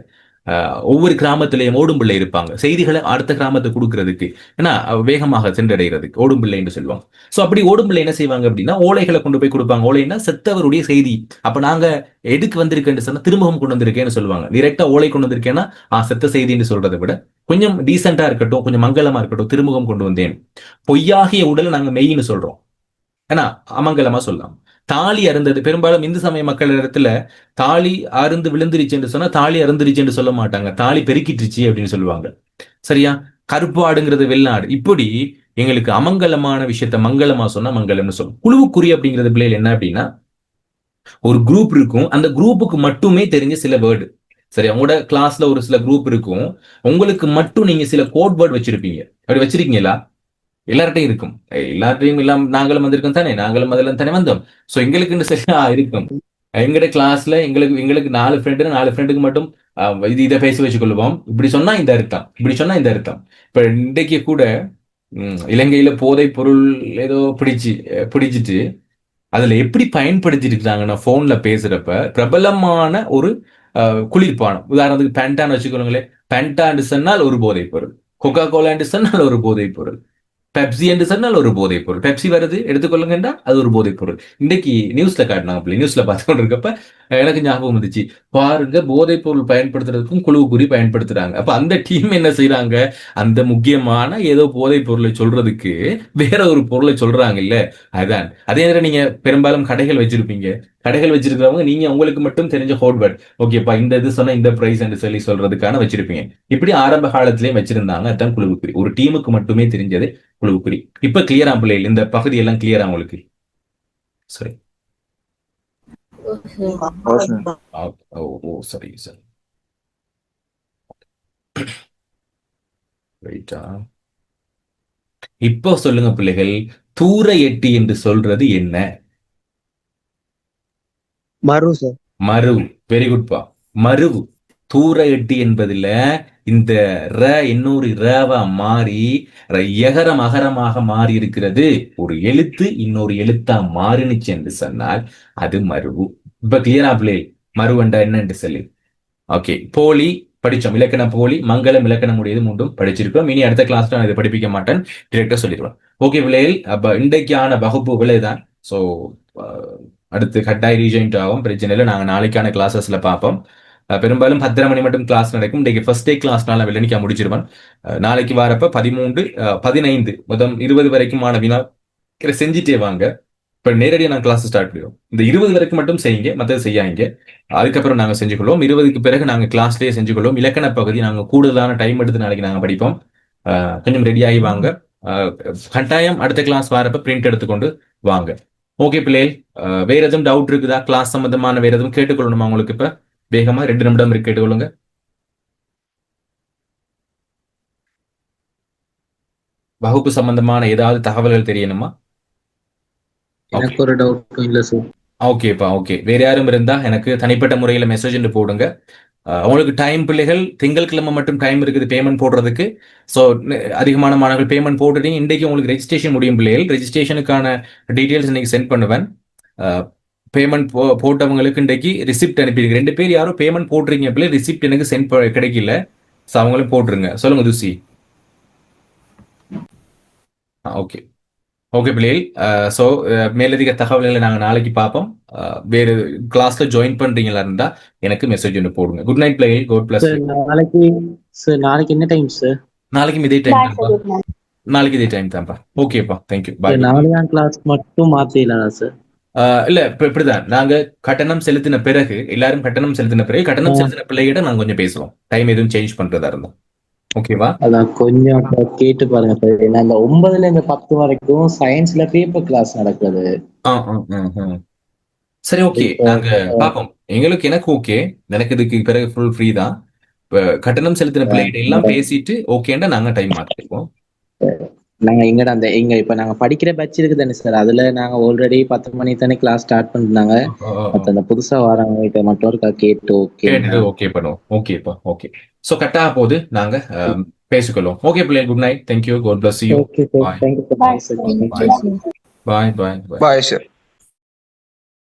ஒவ்வொரு கிராமத்திலேயும் ஓடும் பிள்ளை இருப்பாங்க, செய்திகளை அடுத்த கிராமத்துக்கு கொடுக்கறதுக்கு, ஏன்னா வேகமாக சென்றடைகிறதுக்கு ஓடும் பிள்ளை என்று சொல்லுவாங்க. சோ அப்படி ஓடும் பிள்ளை என்ன செய்வாங்க அப்படின்னா ஓலைகளை கொண்டு போய் கொடுப்பாங்க. ஓலைன்னா செத்தவருடைய செய்தி. அப்ப நாங்க எதுக்கு வந்திருக்கேன்னு சொன்னா திரும்பவும் கொண்டு வந்திருக்கேன்னு சொல்லுவாங்க. டிரெக்டா ஓலை கொண்டு வந்திருக்கேன்னா செத்த செய்தின்னு சொல்றதை விட கொஞ்சம் டீசெண்டா இருக்கட்டும், கொஞ்சம் மங்களமா இருக்கட்டும், திருமுகம் கொண்டு வந்தேன். பொய்யாகிய உடலை நாங்க மெய்ன்னு சொல்றோம், ஏன்னா அமங்கலமா சொல்லலாம். தாலி அருந்தது, பெரும்பாலும் இந்து சமய மக்கள் இடத்துல தாலி அருந்து விழுந்துருச்சு என்று சொன்னா தாலி அருந்துருச்சு என்று சொல்ல மாட்டாங்க, தாலி பெருக்கிட்டுருச்சு அப்படின்னு சொல்லுவாங்க. சரியா? கருப்பு ஆடுங்கிறது வெள்ளாடு. இப்படி எங்களுக்கு அமங்கலமான விஷயத்த மங்களமா சொன்னா மங்களம்னு சொல்லும். குழுவுக்குறி அப்படிங்கிறது பிள்ளைகள் என்ன அப்படின்னா ஒரு குரூப் இருக்கும், அந்த குரூப்புக்கு மட்டுமே தெரிஞ்ச சில வேர்டு. சரி, உங்களோட கிளாஸ்ல ஒரு சில குரூப் இருக்கும், உங்களுக்கு மட்டும் நீங்க சில கோட் வேர்டு வச்சிருப்பீங்க. அப்படி வச்சிருக்கீங்களா? எல்லார்ட்டையும் இருக்கும். எல்லார்ட்டையும் இல்லாம நாங்களும் வந்திருக்கோம் தானே, நாங்களும் அதுல தானே வந்தோம். சோ எங்களுக்கு சரியா இருக்கும். எங்கட கிளாஸ்ல எங்களுக்கு 4 ஃப்ரெண்டுக்கு மட்டும் இதை பேசி வச்சுக்கொள்வோம். இப்படி சொன்னா இந்த அர்த்தம், இப்படி சொன்னா இந்த அர்த்தம். இப்ப இன்றைக்கு கூட இலங்கையில போதை பொருள் ஏதோ பிடிச்சிட்டு அதுல எப்படி பயன்படுத்திட்டு இருக்காங்கன்னா போன்ல பேசுறப்ப பிரபலமான ஒரு குளிர்பானம், உதாரணத்துக்கு பென்டான்னு வச்சுக்கோங்களேன். பென்டான்னு சொன்னால் ஒரு போதைப் பொருள், கொக்கா கோலான்னு சொன்னால் ஒரு போதைப் பொருள், பெப்சி என்று சொன்னால் ஒரு போதைப் பொருள். பெப்சி வருது எடுத்துக்கொள்ளுங்கண்டா அது ஒரு போதைப் பொருள். இன்னைக்கு நியூஸ்ல காட்டினாங்க, நியூஸ்ல பார்த்து கொண்டு இருக்கப்ப எனக்கு ஞாபகம் வந்துச்சு, பாருங்க போதைப் பொருள் பயன்படுத்துறதுக்கும் குழுவுக்குறி பயன்படுத்துறாங்க. அப்ப அந்த டீம் என்ன செய்யறாங்க, அந்த முக்கியமான ஏதோ போதைப் பொருளை சொல்றதுக்கு வேற ஒரு பொருளை சொல்றாங்க இல்ல. அதான் அதே நேரம் நீங்க பெரும்பாலும் கடைகள் வச்சிருப்பீங்க, கடைகள் வச்சிருக்கிறவங்க நீங்க உங்களுக்கு மட்டும் தெரிஞ்ச ஹோட்வேர்ட், ஓகேப்பா இந்த இது சொன்னா இந்த பிரைஸ் என்று சொல்லி சொல்றதுக்கான வச்சிருப்பீங்க. இப்படி ஆரம்ப காலத்திலேயே வச்சிருந்தாங்க. அதான் குழுவுக்குறி, ஒரு டீமுக்கு மட்டுமே தெரிஞ்சது குழுவுக்குறி. இப்ப கிளியரா பிள்ளைகள், இந்த பகுதி எல்லாம் கிளியரா உங்களுக்கு? சரி, சரி சரி, ரைட்டா. இப்போ சொல்லுங்க பிள்ளைகள், தூர எட்டி என்று சொல்றது என்ன?
மரு சார்.
மரு. வெரி குட்பா, மரு. தூர எட்டி என்பதுல இந்த ர இன்னொரு ரவா மாறி எகரம் அகரமாக மாறி இருக்கிறது. ஒரு எழுத்து இன்னொரு எழுத்தா மாறினுச்சு என்று சொன்னால் அது மருவு. இப்ப கிளியரா பிள்ளை மருவண்டா என்னன்னு சொல்லி? ஓகே, போலி படிச்சோம், இலக்கணம் போலி, மங்களம் இலக்கணம் உடையது மூன்றும் படிச்சிருக்கோம். இனி அடுத்த கிளாஸ்ல நான் இதை படிப்பிக்க மாட்டேன், டிரெக்டா சொல்லிடுவேன். ஓகே பிள்ளைகள், அப்ப இன்றைக்கான வகுப்பு விலைதான். ஸோ அடுத்து கட்டாய் ரீஜாயின்ட் ஆகும், பிரச்சனை இல்லை. நாங்கள் நாளைக்கான கிளாஸஸ்ல பார்ப்போம். பெரும்பாலும் 10:30 மணி மட்டும் கிளாஸ் நடக்கும். இன்றைக்கு ஃபர்ஸ்ட் டே கிளாஸ்னால வெள்ளனிக்கா முடிச்சிருவேன். நாளைக்கு வரப்ப 13, 15 மொத்தம் 20 வரைக்குமான வினா செஞ்சுட்டே வாங்க. இப்ப நேரடியாக நான் கிளாஸ் ஸ்டார்ட் பண்ணிடுவோம். இந்த 20 வரைக்கும் மட்டும் செய்யுங்க, மற்றது செய்யாங்க. அதுக்கப்புறம் நாங்க செஞ்சுக்கொள்வோம். 20க்கு பிறகு நாங்க கிளாஸ்லயே செஞ்சுக்கொள்வோம். இலக்கண பகுதி நாங்க கூடுதலான டைம் எடுத்து நாளைக்கு நாங்க படிப்போம். கொஞ்சம் ரெடி ஆகி வாங்க. கட்டாயம் அடுத்த கிளாஸ் வரப்ப பிரிண்ட் எடுத்துக்கொண்டு வாங்க. ஓகே பிள்ளைகள், வேற எதுவும் டவுட் இருக்குதா? கிளாஸ் சம்பந்தமான வேற எதுவும் கேட்டுக்கொள்ளணுமா உங்களுக்கு? இப்ப வேகமா 2 நிமிடம் இருக்கு, கேட்டுக்கொள்ளுங்க. வகுப்பு சம்பந்தமான ஏதாவது தகவல்கள் தெரியணுமா?
எனக்கு ஒரு டவுட்டும் இல்ல சார்.
ஓகேப்பா, ஓகே. வேற யாரும் இருந்தா எனக்கு தனிப்பட்ட முறையில மெசேஜ் போடுங்க. உங்களுக்கு டைம் பிள்ளைகள் திங்கட்கிழமை மட்டும் டைம் இருக்குது பேமெண்ட் போடுறதுக்கு. ஸோ அதிகமான மாணவர்கள் பேமெண்ட் போட்டுட்டீங்க. இன்றைக்கு உங்களுக்கு ரெஜிஸ்ட்ரேஷன் முடியும் பிள்ளைகள். ரெஜிஸ்ட்ரேஷனுக்கான டீட்டெயில்ஸ் இன்னைக்கு சென்ட் பண்ணுவேன். பேமெண்ட் போட்டவங்களுக்கு இன்றைக்கு ரிசிப்ட் அனுப்பிடுங்க. 2 பேர் யாரும் பேமெண்ட் போட்டுறீங்க பிள்ளை, ரிசிப்ட் எனக்கு சென்ட் கிடைக்கல. ஸோ அவங்களும் போட்டுருங்க. சொல்லுங்க துசி. ஓகே ஓகே பிள்ளைகள், ஸோ மேலதிக தகவல்களை நாங்கள் நாளைக்கு பார்ப்போம். வேறு கிளாஸ்ல ஜாயின் பண்றீங்களா இருந்தா எனக்கு மெசேஜ் ஒன்று போடுங்க. குட் நைட் பிள்ளைகள். God bless.
நாளைக்கு என்ன டைம் சார்?
நாளைக்கும் இதே டைம் தான்ப்பா. நாளைக்கு இதே டைம் தான்ப்பா. ஓகேப்பா, தேங்க்யூ, பாய்.
நாளைக்கு கிளாஸ் மட்டும் மாத்திடலாம் சார்?
இல்ல, இப்படிதான் நாங்க கட்டணம் செலுத்தின பிறகு, எல்லாரும் கட்டணம் செலுத்தின பிறகு கட்டணம் செலுத்தின பிள்ளைகிட்ட நாங்க கொஞ்சம் பேசுவோம், டைம் எதுவும் சேஞ்ச் பண்றதா இருந்தா. ஓகேவா?
அதான் கொஞ்சம் கேட்டு பாருங்க சார். ஏன்னா இந்த 9ல இருந்து 10 வரைக்கும் சயின்ஸ்ல பேப்பர் கிளாஸ் நடக்குது.
சரி, ஓகே, நாங்க பாப்போம். எனக்கு ஓகே, எனக்கு இதுக்கு பிறகு ஃபுல் ஃப்ரீ தான். இப்ப கட்டணம் செலுத்தின பிள்ளைகிட்ட எல்லாம் பேசிட்டு ஓகேண்டா நாங்க டைம் மாத்திருக்கோம்.
நாங்க எங்கட அந்த இப்ப நாங்க படிக்கிற பேட்ச் இருக்கு தானே சார், அதுல நாங்க ஆல்ரெடி 10 மணி தானே கிளாஸ் ஸ்டார்ட் பண்ணிருந்தாங்க. மத்த அந்த புதுசா வரவங்க கிட்ட மட்டும் இருக்கா கேட்டு ஓகே
ஓகே பண்ணுவோம். ஓகேப்பா, ஓகே. சோ கட்டா போது நாங்க பேசிக்கொள்வோம். ஓகே பிள்ளை, good night, thank you, God bless you.
Okay sir, thank you sir.
Bye bye.
Bye sir.